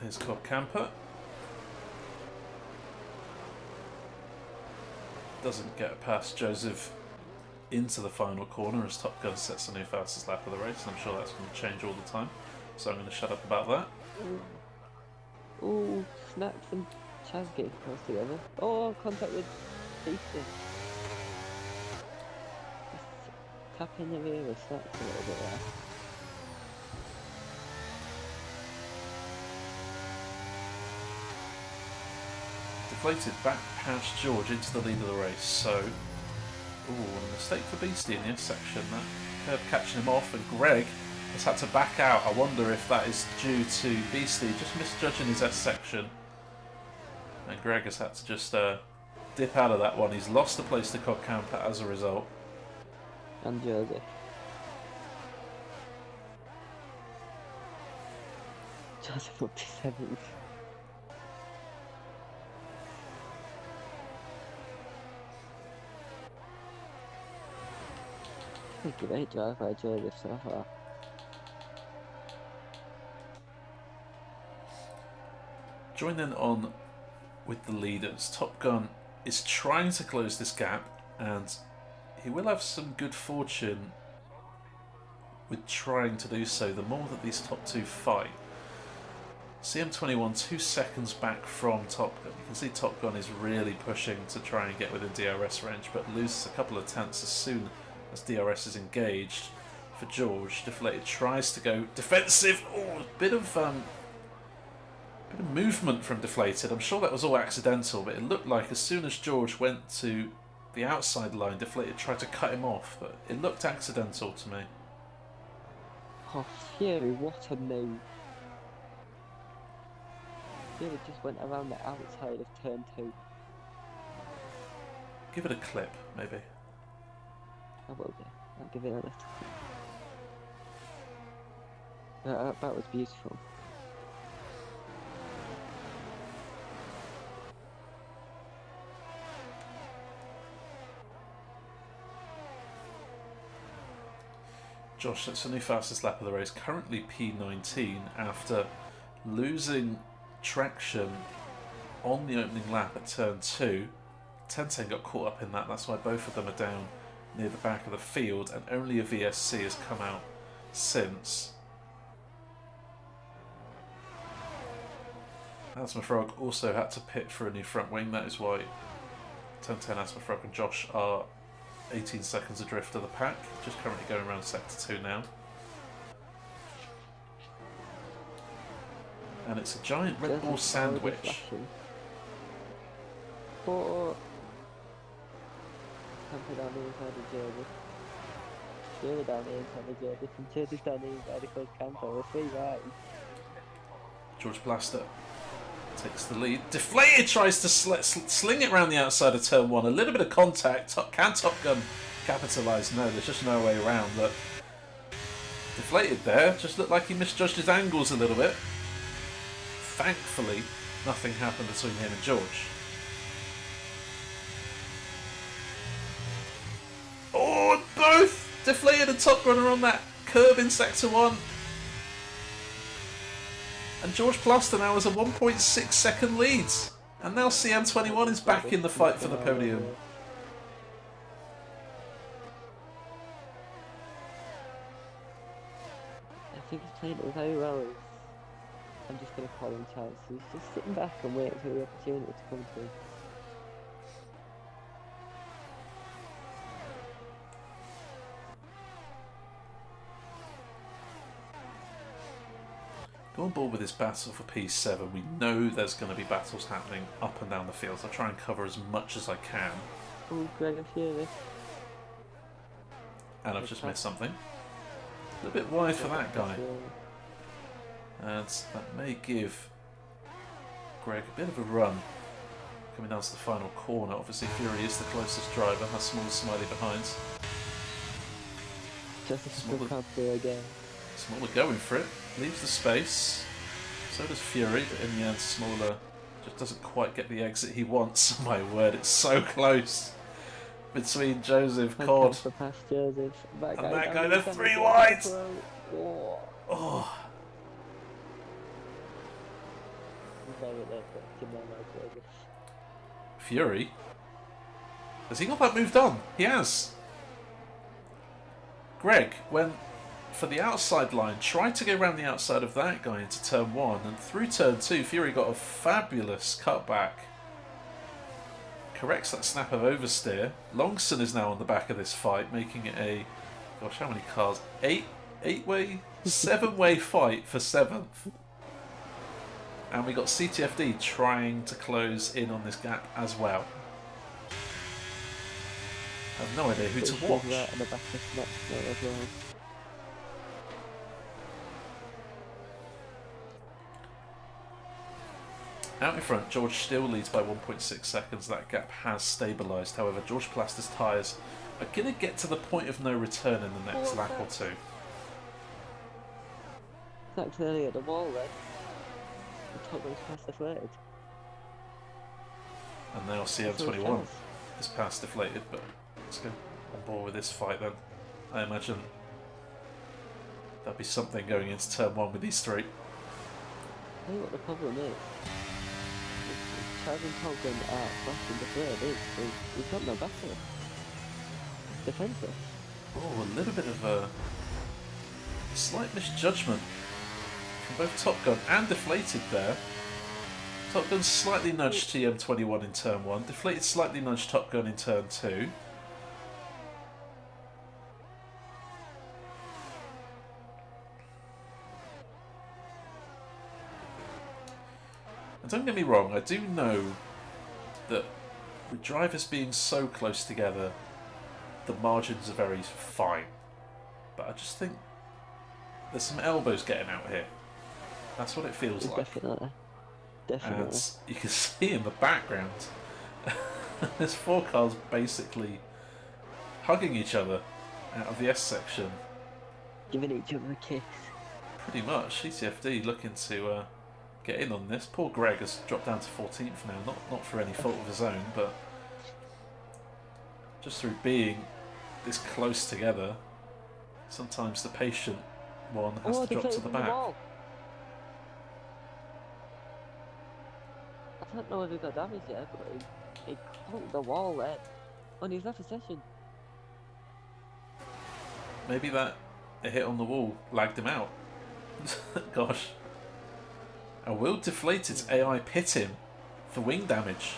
Here's Cobb Camper. Doesn't get past Joseph into the final corner as Top Gun sets the new fastest lap of the race, and I'm sure that's going to change all the time. So I'm going to shut up about that. Oh, Snacks and Chaz getting close together. Oh, contact with Beastie. Tapping the rear of Snacks a little bit there. Deflated back past George into the lead of the race. So, a mistake for Beastie in the S section. That curb catching him off, and Greg has had to back out. I wonder if that is due to Beastie just misjudging his S section. And Greg has had to just dip out of that one. He's lost the place to Cobb Camper as a result. And Joseph. Joseph up to 7th. A great drive by Joseph so far. Joining on with the leaders, Top Gun is trying to close this gap, and he will have some good fortune with trying to do so the more that these top two fight. CM21 2 seconds back from Top Gun. You can see Top Gun is really pushing to try and get within DRS range, but loses a couple of tenths as soon as DRS is engaged. For George, Deflated tries to go defensive. Oh, a bit of movement from Deflated. I'm sure that was all accidental, but it looked like as soon as George went to the outside line, Deflated tried to cut him off, but it looked accidental to me. Oh, Fury, what a move. Fury just went around the outside of turn 2. Give it a clip, maybe. I will do. I'll give it a little clip. That was beautiful. Josh, that's the new fastest lap of the race, currently P19 after losing traction on the opening lap at turn 2. Tenten got caught up in that, that's why both of them are down near the back of the field, and only a VSC has come out since. Asmafrog also had to pit for a new front wing, that is why Tenten, Asmafrog and Josh are 18 seconds adrift of the pack, just currently going around sector 2 now. And it's a giant Red Bull sandwich. Oh. Camper down the inside of Joseph. Fury down the inside of Joseph, and Joseph down the inside of Cobb Camper. We're 3 right. George Blaster takes the lead. Deflated tries to sling it around the outside of turn 1. A little bit of contact. Can Top Gun capitalise? No, there's just no way around that. Deflated there. Just looked like he misjudged his angles a little bit. Thankfully, nothing happened between him and George. deflated and Top Gun are on that curb in Sector 1. And George Plaster now has a 1.6 second lead. And now CM21 is back in the fight for the podium. I think he's playing it very well. I'm just going to call him Charles. He's just sitting back and waiting for the opportunity to come through. Go on board with this battle for P7. We know there's going to be battles happening up and down the field. I'll try and cover as much as I can. Oh, Greg and Fury. And I've just missed something. A little bit wide for that guy. And that may give Greg a bit of a run. Coming down to the final corner. Obviously Fury is the closest driver. Has Small Smiley behind. Just a small can't do again. Smaller going for it. Leaves the space. So does Fury, but in the end Smaller just doesn't quite get the exit he wants. My word, it's so close between Joseph, Cod, Past Joseph. and that guy. They're 3 wide. Oh. Fury? Has he got that moved on? He has. Greg went for the outside line, tried to go around the outside of that guy into turn 1, and through turn 2 Fury got a fabulous cutback. Corrects that snap of oversteer. Longson is now on the back of this fight, making it a, gosh, how many cars? 7-way fight for 7th. And we got CTFD trying to close in on this gap as well. I have no idea who to watch. Out in front, George still leads by 1.6 seconds. That gap has stabilised. However, George Plaster's tyres are going to get to the point of no return in the next lap or two. That's clearly at the wall then. The top one's past deflated. And now CM21 is past deflated, but let's go on board with this fight then. I imagine there'll be something going into turn 1 with these 3. I think what the problem is. Charging Tolkien flashing deflated he's got no battle. Defensive. Oh, a little bit of a slight misjudgment from both Top Gun and Deflated there. Top Gun slightly nudged TM21 in turn 1, Deflated slightly nudged Top Gun in turn 2. And don't get me wrong, I do know that with drivers being so close together, the margins are very fine. But I just think there's some elbows getting out here. That's what it feels like. Definitely. Definitely. And you can see in the background, there's 4 cars basically hugging each other out of the S section. Giving each other a kiss. Pretty much. CTFD looking to get in on this. Poor Greg has dropped down to 14th now, not through any fault of his own, but just through being this close together, sometimes the patient one has to drop to the back. I don't know if he got damaged yet, but he caught the wall there on his left session. Maybe that a hit on the wall lagged him out. Gosh. And will Deflated's AI pit him for wing damage?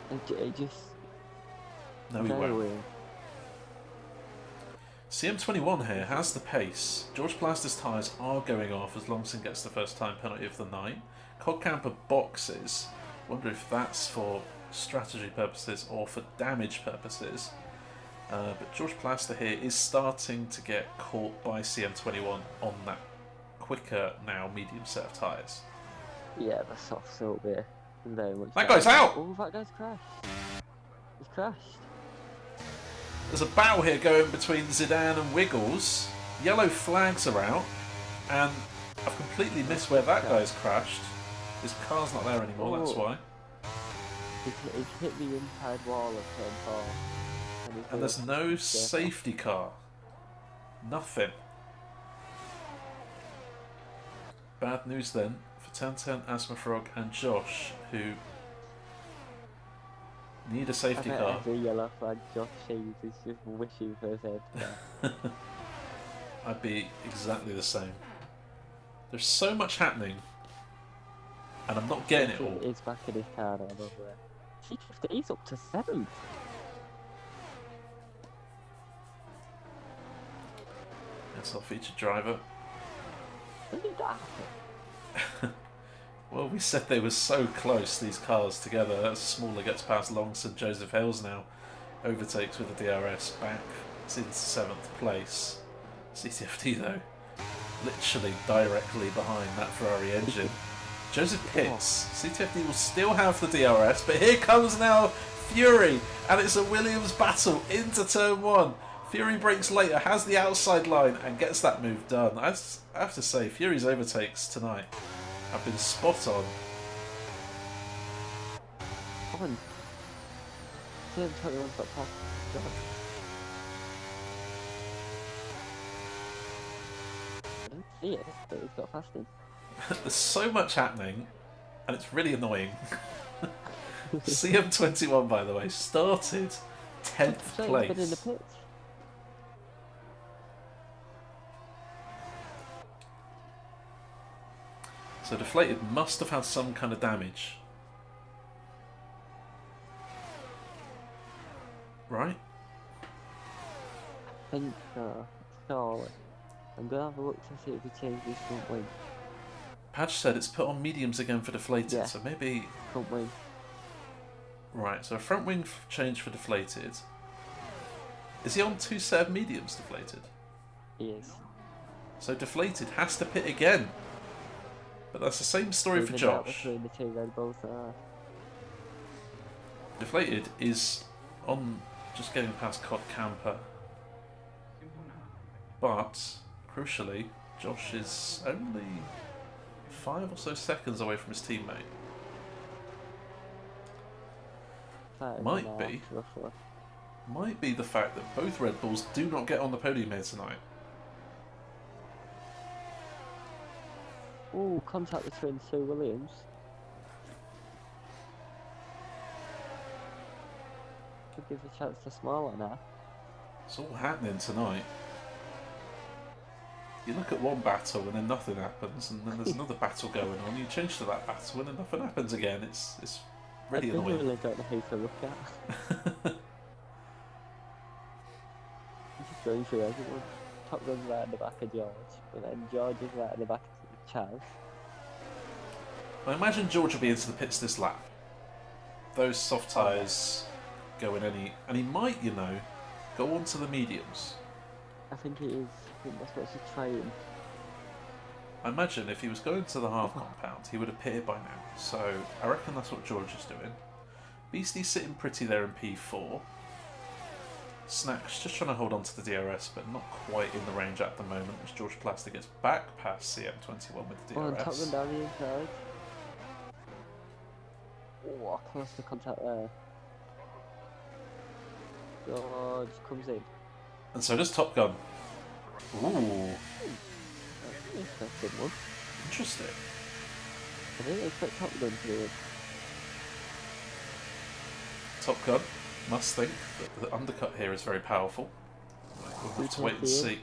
It just... No, he won't. CM21 here has the pace. George Plaster's tyres are going off as Longson gets the first time penalty of the night. Codcamper boxes. Wonder if that's for strategy purposes or for damage purposes. But George Plaster here is starting to get caught by CM21 on that quicker now medium set of tyres. Yeah, the soft silk there. Very much. That guy's out! Oh, that guy's crashed. He's crashed. There's a battle here going between Zidane and Wiggles. Yellow flags are out, and I've completely missed where that guy's crashed. His car's not there anymore, that's why. He's hit the inside wall of turn 4. And there's no safety car. Nothing. Bad news then for 1010, Asthma Frog and Josh, who need a safety car. Every yellow flag Josh sees is just wishing for a safety car. I'd be exactly the same. There's so much happening, and I'm not getting it all. He's back in his car now, over there. He's up to 7th. That's our featured driver. When did that happen? Well, we said they were so close, these cars together. That's Smaller gets past Longson. Joseph Hales now overtakes with the DRS back into 7th place. CTFD, though, literally directly behind that Ferrari engine. Joseph pits. CTFD will still have the DRS, but here comes now Fury, and it's a Williams battle into turn 1. Fury brakes later, has the outside line, and gets that move done. I have to say, Fury's overtakes tonight have been spot on. Come on. Tim 21's got past Josh. I didn't see it, but he's got past him. There's so much happening, and it's really annoying. CM21, by the way, started 10th place. Been in the pits. So Deflated must have had some kind of damage. Right? I think surely. I'm gonna have a look to see if we change this front wing. Patch said it's put on mediums again for Deflated, Yeah. so maybe... Front wing. Right, so a front wing change for Deflated. Is he on 2 set of mediums, Deflated? He is. So Deflated has to pit again. But that's the same story for Josh. Between the two Red Bulls are. Deflated is on just getting past Cod Camper. But, crucially, Josh is only 5 or so seconds away from his teammate. Might be the fact that both Red Bulls do not get on the podium here tonight. Ooh, contact between Sue Williams. Could give a chance to Smaller now. It's all happening tonight. You look at one battle and then nothing happens, and then there's another battle going on. You change to that battle and then nothing happens again. It's really annoying. I really don't know who to look at. I'm just going through everyone. Top Gun's right at the back of George, and then George is right at the back of Chaz. I imagine George will be into the pits this lap. Those soft tyres go in any... And he might, you know, go on to the mediums. I think it is. I think that's what she's trying. I imagine if he was going to the half compound, he would have pitted by now. So I reckon that's what George is doing. Beastie's sitting pretty there in P4. Snack's just trying to hold on to the DRS, but not quite in the range at the moment, as George Plaster gets back past CM21 with the DRS. Oh, and Top Gun down the inside. Oh, close to contact there. George comes in. And so does Top Gun. Ooh. Interesting one. Interesting. I didn't expect Top Gun to do it. Top Gun must think that the undercut here is very powerful. We'll have to wait and see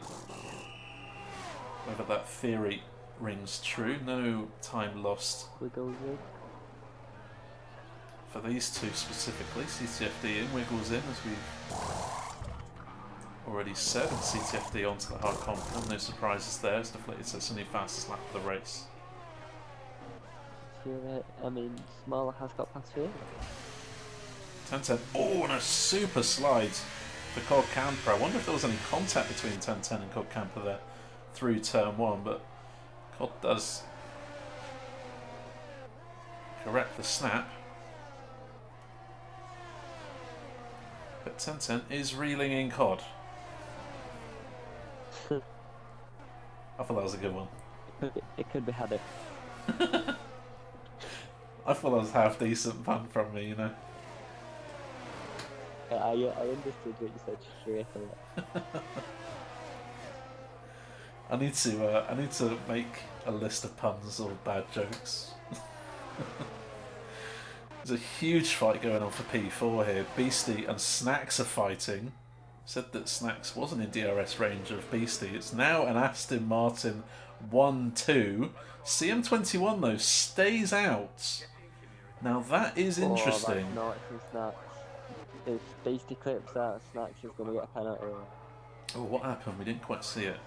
whether that theory rings true. No time lost Wiggles in. for these two specifically. CTFD in, Wiggles in, as we've already said, and CTFD onto the hard compound. No surprises there, as Deflated sets a new fastest lap of the race. I mean, Smaller has got past here. 1010. Oh, and a super slide for Cod Camper. I wonder if there was any contact between 1010 and Cod Camper there through turn 1, but Cod does correct the snap. But 1010 is reeling in Cod. I thought that was a good one. It could be had it. I thought that was half decent fun from me, you know. I understood what you said straight away. I need to make a list of puns or bad jokes. There's a huge fight going on for P4 here. Beastie and Snacks are fighting. Said that Snacks wasn't in DRS range of Beastie. It's now an Aston Martin 1-2. CM21 though stays out. Now that is interesting. That's not from Snacks. If Beastie clips out, Snacks is going to get a penalty. Oh, what happened? We didn't quite see it.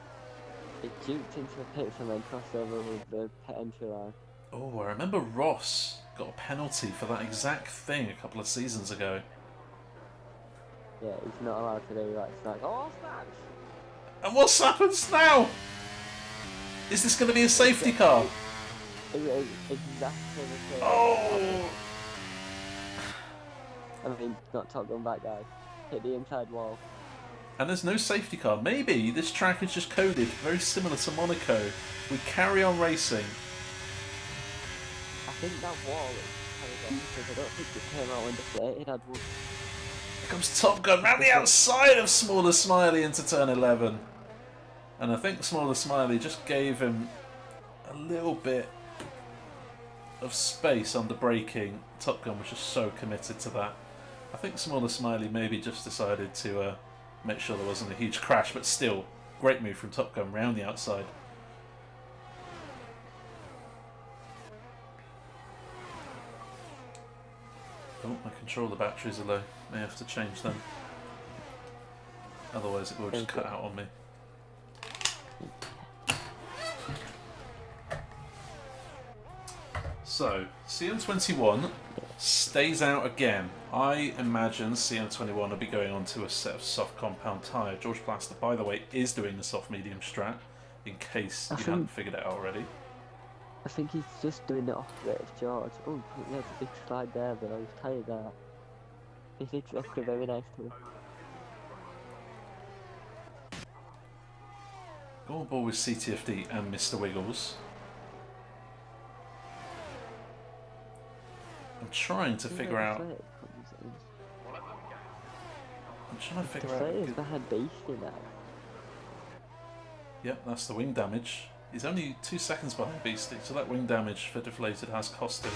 It juked into the pits and then crossed over with the pit entry line. Oh, I remember Ross got a penalty for that exact thing a couple of seasons ago. Yeah, he's not allowed to do that. Snacks. Oh, Snacks! And what happens now? Is this going to be a safety car? Exactly the same. Oh! I mean, not Top Gun back, guys. Hit the inside wall. And there's no safety car. Maybe this track is just coded very similar to Monaco. We carry on racing. I think that wall is carried on because I don't think it came out when deflated. Here comes Top Gun round the outside of Smaller Smiley into turn 11. And I think Smaller Smiley just gave him a little bit of space under braking. Top Gun was just so committed to that. I think Smaller Smiley maybe just decided to make sure there wasn't a huge crash, but still, great move from Top Gun round the outside. Oh, my controller batteries are low. May have to change them. Otherwise it will just cut out on me. So, CM21 stays out again. I imagine CM21 will be going on to a set of soft compound tyre. George Plaster, by the way, is doing the soft medium strat, in case you haven't figured it out already. I think he's just doing it off the rate of George. Oh, yeah, the big slide there, but I was tired there. He's exactly very nice to him. Go on board with CTFD and Mr. Wiggles. I'm trying to figure out. I'm trying to figure out. Is behind Beastie now. Yep, that's the wing damage. He's only 2 seconds behind Beastie, so that wing damage for deflated has cost him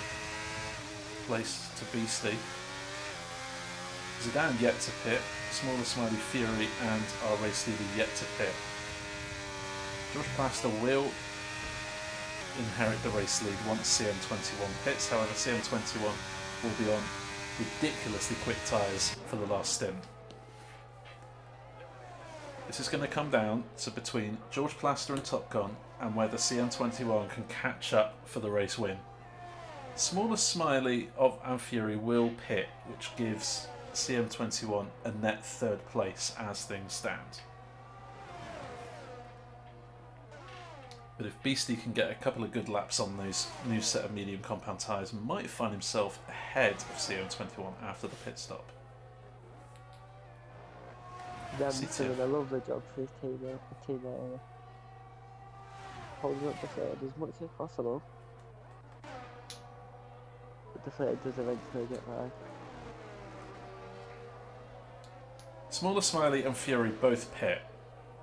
place to Beastie. Zidane yet to pit. Smaller Smiley Fury and our race leader yet to pit. George Plaster will inherit the race lead once CM21 pits. However, CM21 will be on ridiculously quick tyres for the last stint. This is going to come down to between George Plaster and Top Gun and whether CM21 can catch up for the race win. Smaller Smiley of Fury will pit, which gives CM21 a net 3rd place as things stand. But if Beastie can get a couple of good laps on those new set of medium compound tyres, might find himself ahead of CM21 after the pit stop. He's doing a lovely job for his teammate, holding up the third as much as possible. But the third does eventually get by. Smaller Smiley and Fury both pit.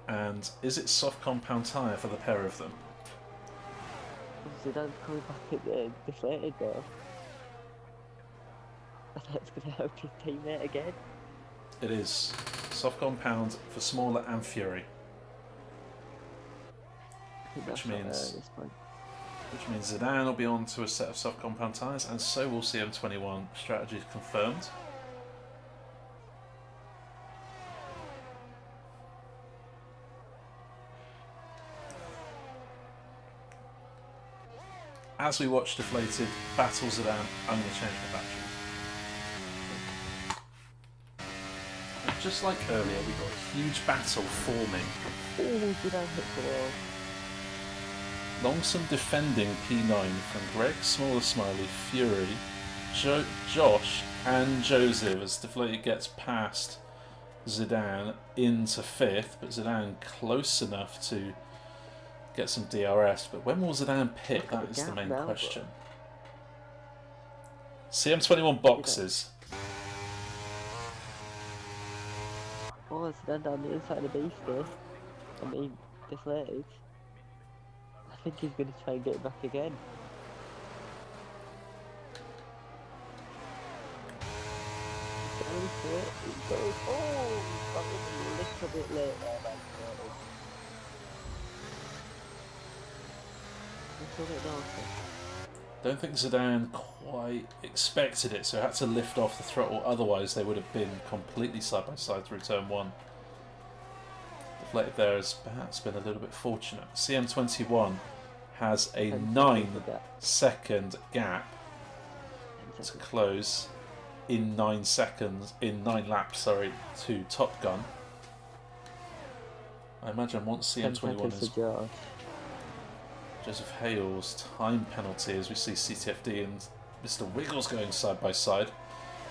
And is it soft compound tyre for the pair of them? Zidane's coming back at the deflated though. And that's going to help his teammate again. It is. Soft compound for Smaller and Fury. Which means Zidane will be on to a set of soft compound tyres, and so will CM21. Strategy is confirmed. As we watch deflated battle Zidane, I'm going to change my battery. And just like earlier, we got a huge battle forming. Oh, Zidane hit the wall. Longsome defending P9 from Greg, Smaller Smiley, Fury, Josh and Joseph as deflated gets past Zidane into 5th, but Zidane close enough to get some DRS, but when will Zidane pit? That is the main question. CM21 boxes. Oh, it's then down the inside of Beastie. I mean, deflated. I think he's going to try and get it back again. He's going for it. He's going. Oh, that was a little bit late there, man. A little bit naughty. Don't think Zidane quite expected it, so had to lift off the throttle, otherwise they would have been completely side by side through turn 1. Deflated there has perhaps been a little bit fortunate. CM21 has a 9-second gap to close in 9 laps, sorry, to Top Gun. I imagine once CM21 is Joseph Hale's time penalty, as we see CTFD and Mr. Wiggles going side by side.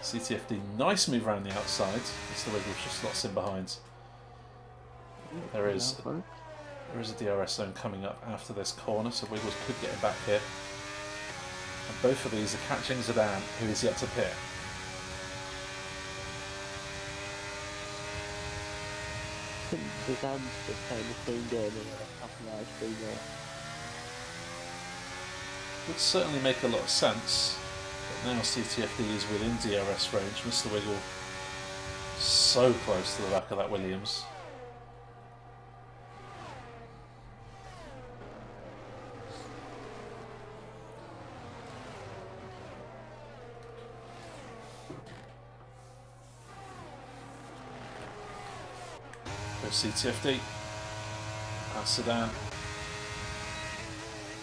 CTFD, nice move around the outside. Mr. Wiggles just slots in behind. There is a DRS zone coming up after this corner, so Wiggles could get it back here. And both of these are catching Zidane, who is yet to pit. Zidane's just playing the same game in a couple of hours. Would certainly make a lot of sense, but now CTFD is within DRS range. Mr. Wiggle so close to the back of that Williams. There's CTFD. Past Zidane.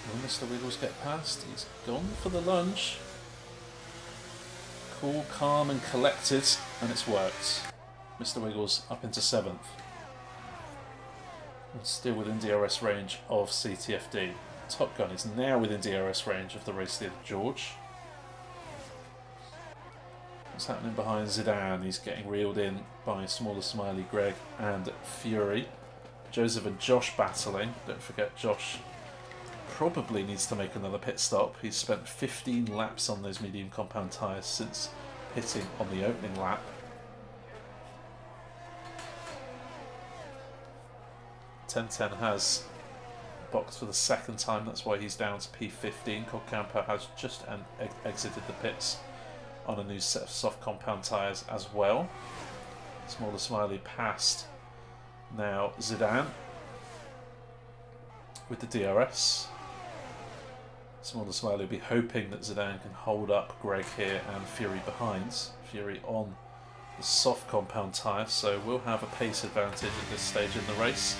Will Mr. Wiggles get past? He's gone for the lunge. Cool, calm and collected, and it's worked. Mr. Wiggles up into 7th. And still within DRS range of CTFD. Top Gun is now within DRS range of the race leader George. What's happening behind Zidane? He's getting reeled in by Smaller Smiley, Greg and Fury. Joseph and Josh battling. Don't forget Josh probably needs to make another pit stop. He's spent 15 laps on those medium compound tyres since pitting on the opening lap. Ten has boxed for the 2nd time, that's why he's down to P15. Colcampo has just exited the pits on a new set of soft compound tyres as well. Smaller Smiley past now Zidane with the DRS. Smaller Smiley will be hoping that Zidane can hold up Greg here and Fury behind. Fury on the soft compound tyre, so we'll have a pace advantage at this stage in the race.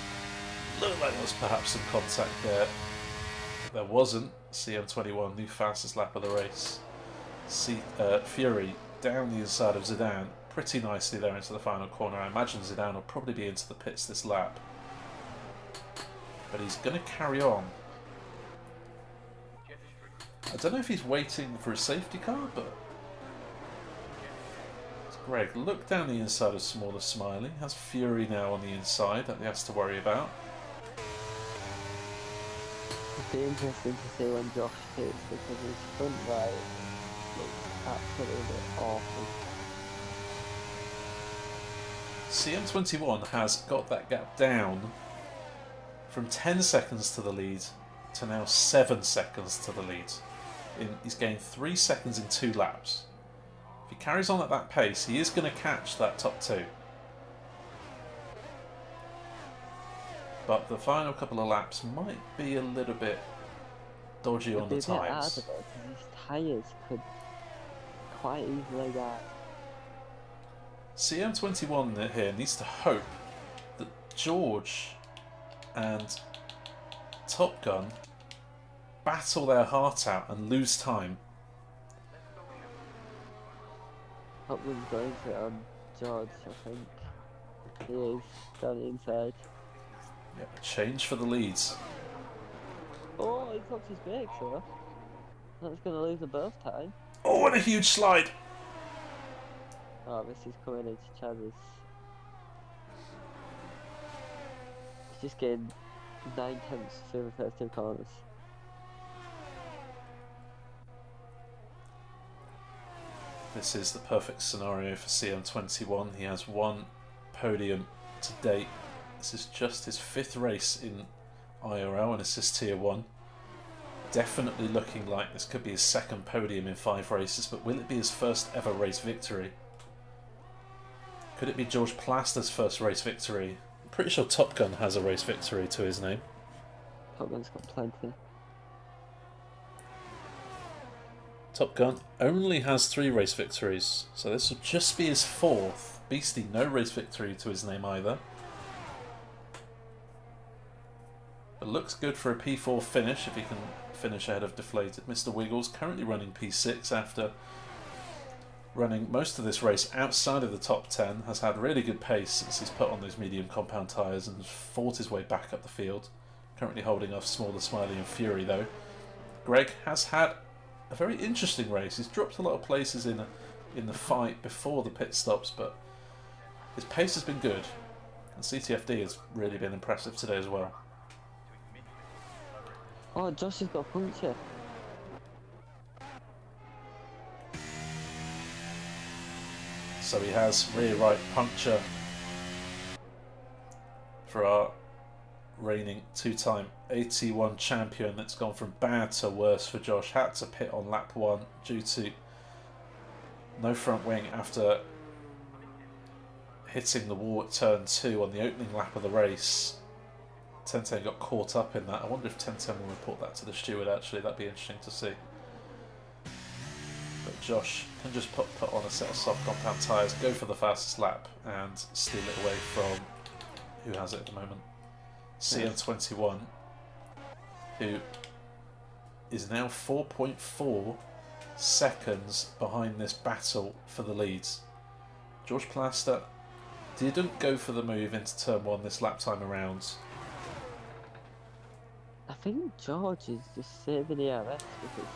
Looked like there was perhaps some contact there. There wasn't. CM21, new fastest lap of the race. Fury down the inside of Zidane pretty nicely there into the final corner. I imagine Zidane will probably be into the pits this lap. But he's going to carry on. I don't know if he's waiting for a safety car, but Greg, look down the inside of Smaller Smiley. Has Fury now on the inside that he has to worry about. It'd be interesting to see when Josh pits, because his front right looks absolutely awful. CM21 has got that gap down from 10 seconds to the lead to now 7 seconds to the lead. He's gained 3 seconds in 2 laps. If he carries on at that pace, he is going to catch that top 2. But the final couple of laps might be a little bit dodgy on the tyres. His tyres could quite easily get. CM21 here needs to hope that George and Top Gun battle their heart out and lose time. Top Gun's going for it on George, I think. He is down the inside. Yep, a change for the leads. Oh, he dropped his brakes though. That's going to lose them both time. Oh, and a huge slide! Oh, this is coming into Chaz's. He's just getting 9 tenths through the first 2 corners. This is the perfect scenario for CM21. He has one podium to date. This is just his 5th race in IRL and assist tier 1. Definitely looking like this could be his 2nd podium in 5 races, but will it be his first ever race victory? Could it be George Plaster's first race victory? I'm pretty sure Top Gun has a race victory to his name. Top Gun's got plenty. Top Gun only has 3 race victories, so this will just be his 4th. Beastie, no race victory to his name either. But looks good for a P4 finish if he can finish ahead of Deflated. Mr. Wiggles currently running P6 after running most of this race outside of the top 10. Has had really good pace since he's put on those medium compound tyres and fought his way back up the field. Currently holding off Smaller, Smiley and Fury though. Greg has had a very interesting race. He's dropped a lot of places in the fight before the pit stops, but his pace has been good. And CTFD has really been impressive today as well. Oh, Josh has got a puncture. So he has rear right puncture for our reigning 2-time AT1 champion. That's gone from bad to worse for Josh. Had to pit on lap 1 due to no front wing after hitting the wall at turn 2 on the opening lap of the race. 1010 got caught up in that. I wonder if 1010 will report that to the steward actually. That'd be interesting to see. But Josh can just put on a set of soft compound tyres, go for the fastest lap and steal it away from who has it at the moment? CM21, who is now 4.4 seconds behind this battle for the leads. George Plaster didn't go for the move into turn 1 this lap time around. I think George is just saving the RS because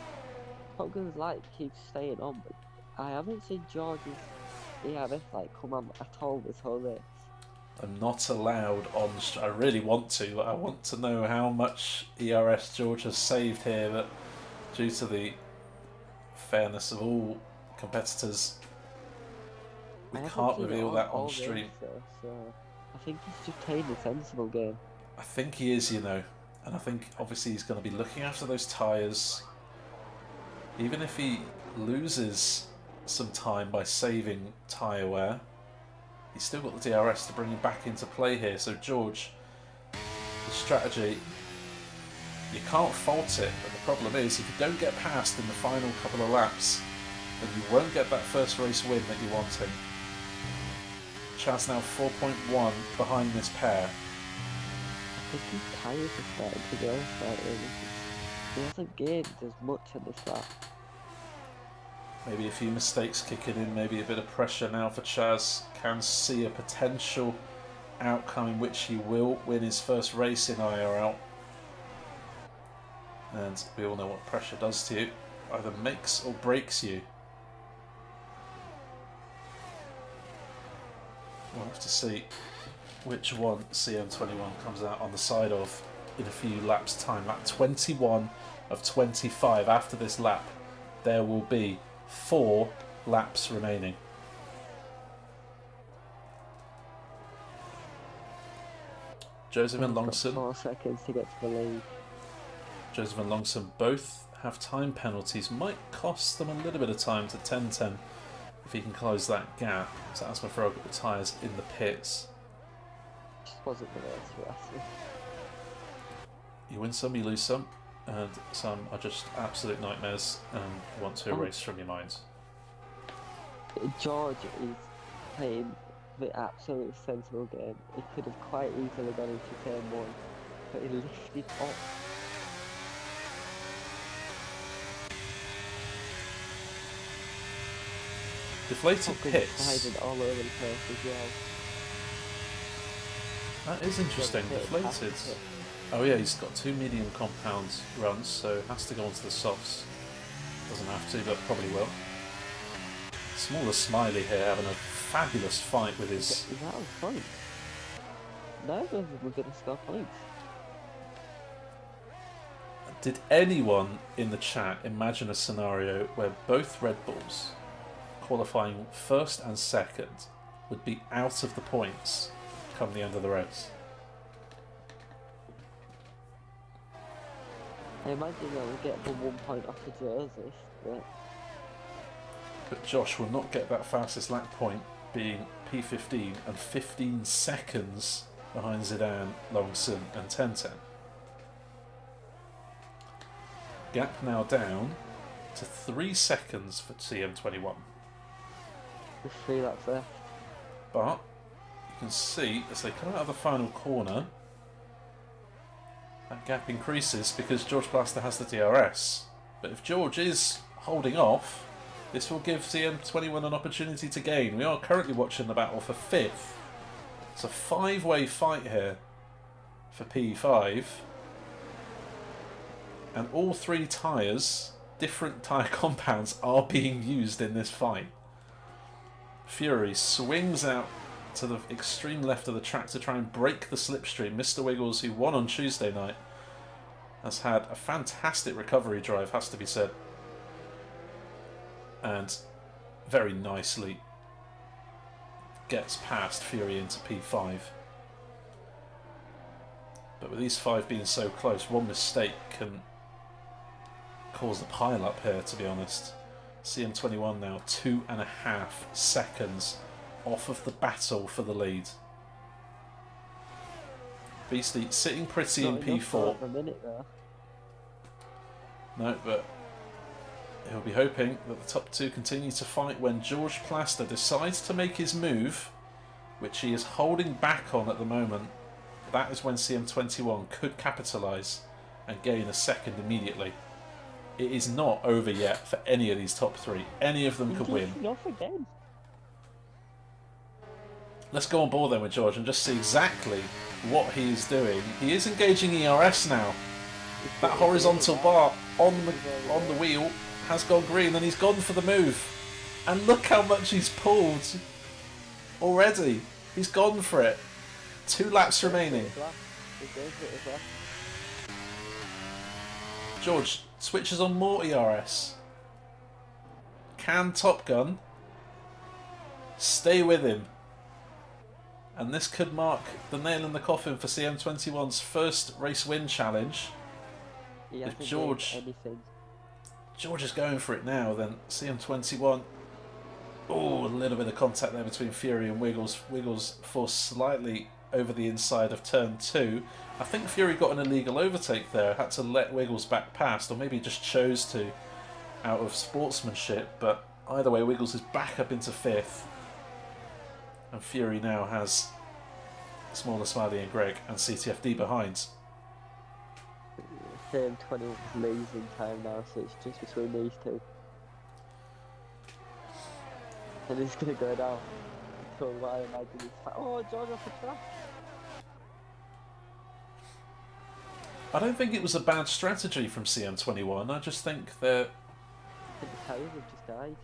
Top Gun's light keeps staying on, but I haven't seen George's ERS light come on at all this whole race. I'm not allowed on. I really want to. I want to know how much ERS George has saved here, but due to the fairness of all competitors, we can't reveal that on stream. So I think he's just playing a sensible game. I think he is, you know, and I think obviously he's going to be looking after those tyres. Even if he loses some time by saving tyre wear, he's still got the DRS to bring him back into play here. So George, the strategy, you can't fault it, but the problem is if you don't get past in the final couple of laps, then you won't get that first race win that you're wanting. Chaz now 4.1 behind this pair. I think his tyres are starting to go slightly. He hasn't gained as much in this lap. Maybe a few mistakes kicking in, maybe a bit of pressure now for Chaz. Can see a potential outcome in which he will win his first race in IRL. And we all know what pressure does to you. Either makes or breaks you. We'll have to see which one CM21 comes out on the side of in a few laps time. Lap 21 of 25. After this lap there will be 4 laps remaining. Joseph and Longson. 4 seconds to get to the lead. Joseph and Longson both have time penalties. Might cost them a little bit of time to 10-10 if he can close that gap. So Asma Frog got the tyres in the pits. Just wasn't the race for us. You win some, you lose some, and some are just absolute nightmares and want to erase from your minds. George is playing the absolute sensible game. He could have quite easily gone into turn 1, but he lifted up. Deflated pits. Sliding all over the place as well. That is interesting. Deflated. Oh yeah, he's got 2 medium compound runs, so has to go onto the softs. Doesn't have to, but probably will. Smaller Smiley here having a fabulous fight with his... Is that on points? Neither of them were going to score points. Did anyone in the chat imagine a scenario where both Red Bulls, qualifying first and second, would be out of the points come the end of the race. I imagine I will get the 1 point off the jerseys, but Josh will not get that fastest lap point, being P15 and 15 seconds behind Zidane, Longson and Tenten. Gap now down to 3 seconds for CM21. With 3 laps left. But you can see as they come out of the final corner, that gap increases because George Plaster has the DRS. But if George is holding off, this will give CM21 an opportunity to gain. We are currently watching the battle for 5th. It's a 5-way fight here for P5. And all 3 tyres, different tyre compounds, are being used in this fight. Fury swings out to the extreme left of the track to try and break the slipstream. Mr. Wiggles, who won on Tuesday night, has had a fantastic recovery drive, has to be said. And very nicely gets past Fury into P5. But with these 5 being so close, one mistake can cause a pile up here, to be honest. CM21 now 2.5 seconds off of the battle for the lead. Beastly sitting pretty in P4. No, but he'll be hoping that the top 2 continue to fight when George Plaster decides to make his move, which he is holding back on at the moment. That is when CM21 could capitalise and gain a second immediately. It is not over yet for any of these top 3. Any of them could win. Let's go on board then with George and just see exactly what he is doing. He is engaging ERS now. That horizontal bar on the wheel has gone green and he's gone for the move. And look how much he's pulled already. He's gone for it. 2 laps remaining. George switches on more ERS. Can Top Gun stay with him? And this could mark the nail in the coffin for CM21's first race win challenge. If George is going for it now, then CM21... Oh, a little bit of contact there between Fury and Wiggles. Wiggles forced slightly over the inside of turn 2. I think Fury got an illegal overtake there, had to let Wiggles back past, or maybe just chose to out of sportsmanship, but either way Wiggles is back up into 5th. And Fury now has Smaller Smiley and Greg and CTFD behind. CM21 is losing time now, so it's just between these 2. And he's going to go down. So what I imagine is, oh, George off the track. I don't think it was a bad strategy from CM21. I just think that... I think the tyres have just died.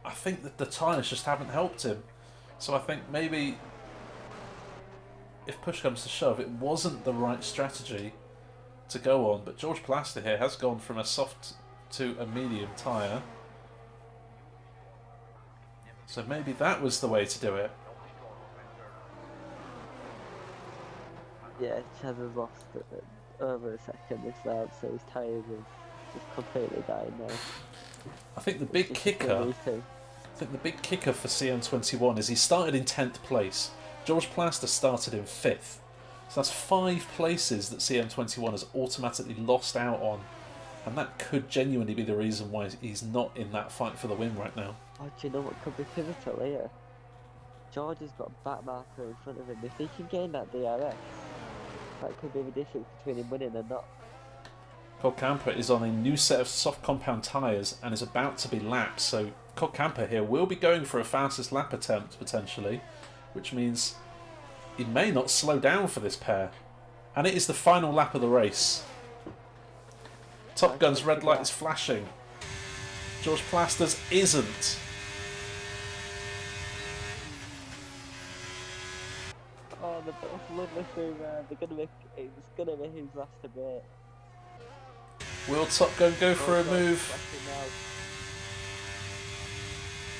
I think that the tyres just haven't helped him. So I think maybe if push comes to shove, it wasn't the right strategy to go on. But George Plaster here has gone from a soft to a medium tyre. So maybe that was the way to do it. Yeah, Chaz has lost over a second this round, so his tyres have just completely died now. I think the big kicker... I think the big kicker for CM21 is he started in 10th place. George Plaster started in 5th. So that's 5 places that CM21 has automatically lost out on. And that could genuinely be the reason why he's not in that fight for the win right now. Oh, do you know what could be pivotal here? George has got a back marker in front of him. If he can gain that DRS, that could be the difference between him winning and not. Camper is on a new set of soft compound tyres and is about to be lapped, so Camper here will be going for a fastest lap attempt potentially, which means he may not slow down for this pair. And it is the final lap of the race. Top Gun's red light is flashing. George Plaster's isn't. Oh, they're both lovely through there. It's gonna be his last debate. Will Top Gun go for a move?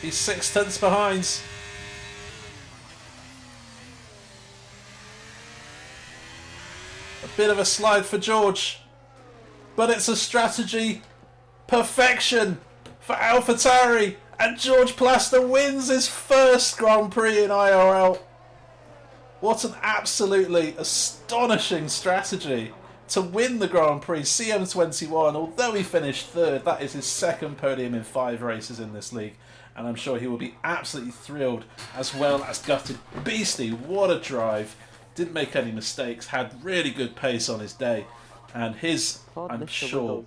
He's 6 tenths behind. A bit of a slide for George. But it's a strategy. Perfection for AlphaTauri. And George Plaster wins his first Grand Prix in IRL. What an absolutely astonishing strategy to win the Grand Prix CM21. Although he finished third, that is his second podium in 5 races in this league. And I'm sure he will be absolutely thrilled as well as gutted. Beastie, what a drive. Didn't make any mistakes, had really good pace on his day. And I'm sure,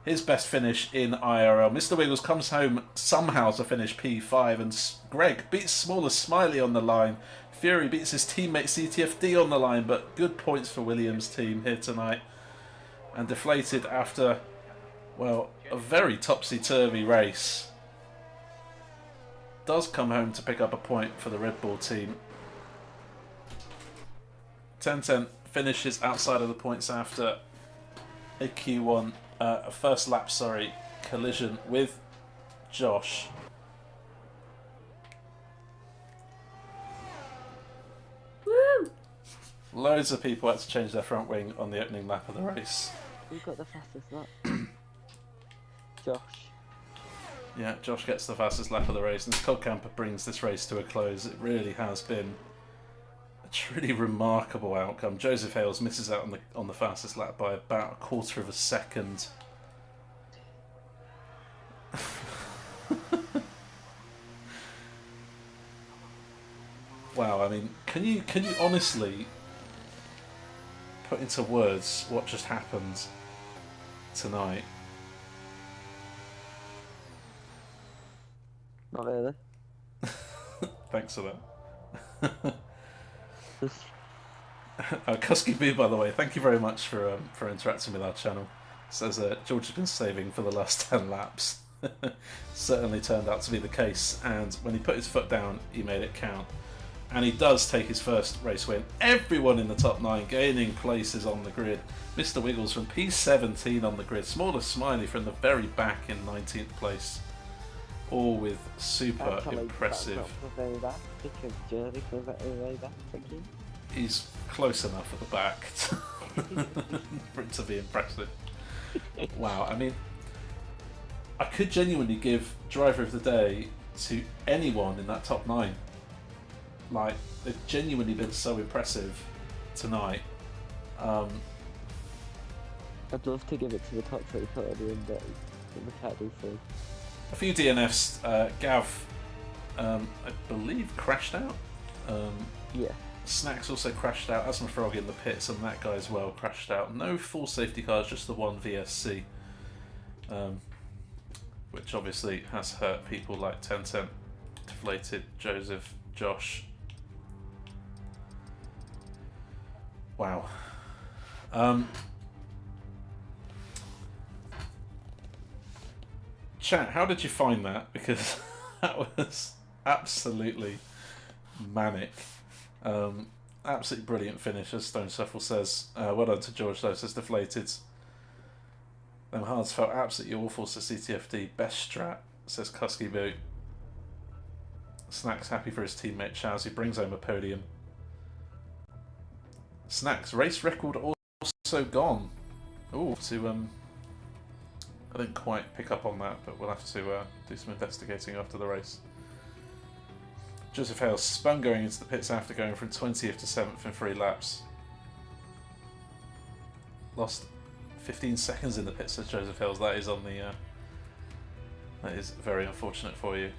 his best finish in IRL. Mr. Wiggles comes home somehow to finish P5, and Greg beats Smaller Smiley on the line. Fury beats his teammate CTFD on the line, but good points for Williams' team here tonight. And deflated after, well, a very topsy-turvy race. Does come home to pick up a point for the Red Bull team. 10-10 finishes outside of the points after a Q1, a first lap, collision with Josh. Woo! Loads of people had to change their front wing on the opening lap of the race. Who got the fastest lap? Josh. Yeah, Josh gets the fastest lap of the race, and Cog Camper brings this race to a close. It really has been a truly remarkable outcome. Joseph Hales misses out on the fastest lap by about a quarter of a second. Wow, I mean, can you honestly put into words what just happened tonight? Not really. Thanks for that. Kusky Boo, by the way, thank you very much for interacting with our channel. Says George has been saving for the last 10 laps. Certainly turned out to be the case, and when he put his foot down, he made it count. And he does take his first race win. Everyone in the top 9 gaining places on the grid. Mr. Wiggles from P17 on the grid. Smaller Smiley from the very back in 19th place. All with super impressive. That's not very bad, because Jersey goes very back, thank you. He's close enough at the back for it to be impressive. Wow, I mean, I could genuinely give Driver of the Day to anyone in that top 9. Like, they've genuinely been so impressive tonight. I'd love to give it to the top 3 podium, but we can't do 3. A few DNFs. Gav, I believe, crashed out. Yeah. Snacks also crashed out. Asthma Frog in the pits, and that guy as well crashed out. No full safety cars, just the one VSC. Which obviously has hurt people like Tencent, Deflated, Joseph, Josh. Wow. Chat, how did you find that? Because that was absolutely manic. Absolutely brilliant finish, as Stone Shuffle says. Well done to George, though, says Deflated. Them hards felt absolutely awful, says CTFD. Best strat, says Kusky Boo. Snacks happy for his teammate Chaz, who brings home a podium. Snacks, race record also gone. Oh, I didn't quite pick up on that, but we'll have to do some investigating after the race. Joseph Hales spun going into the pits after going from 20th to 7th in 3 laps. Lost 15 seconds in the pits, says Joseph Hales. That is on the. That is very unfortunate for you.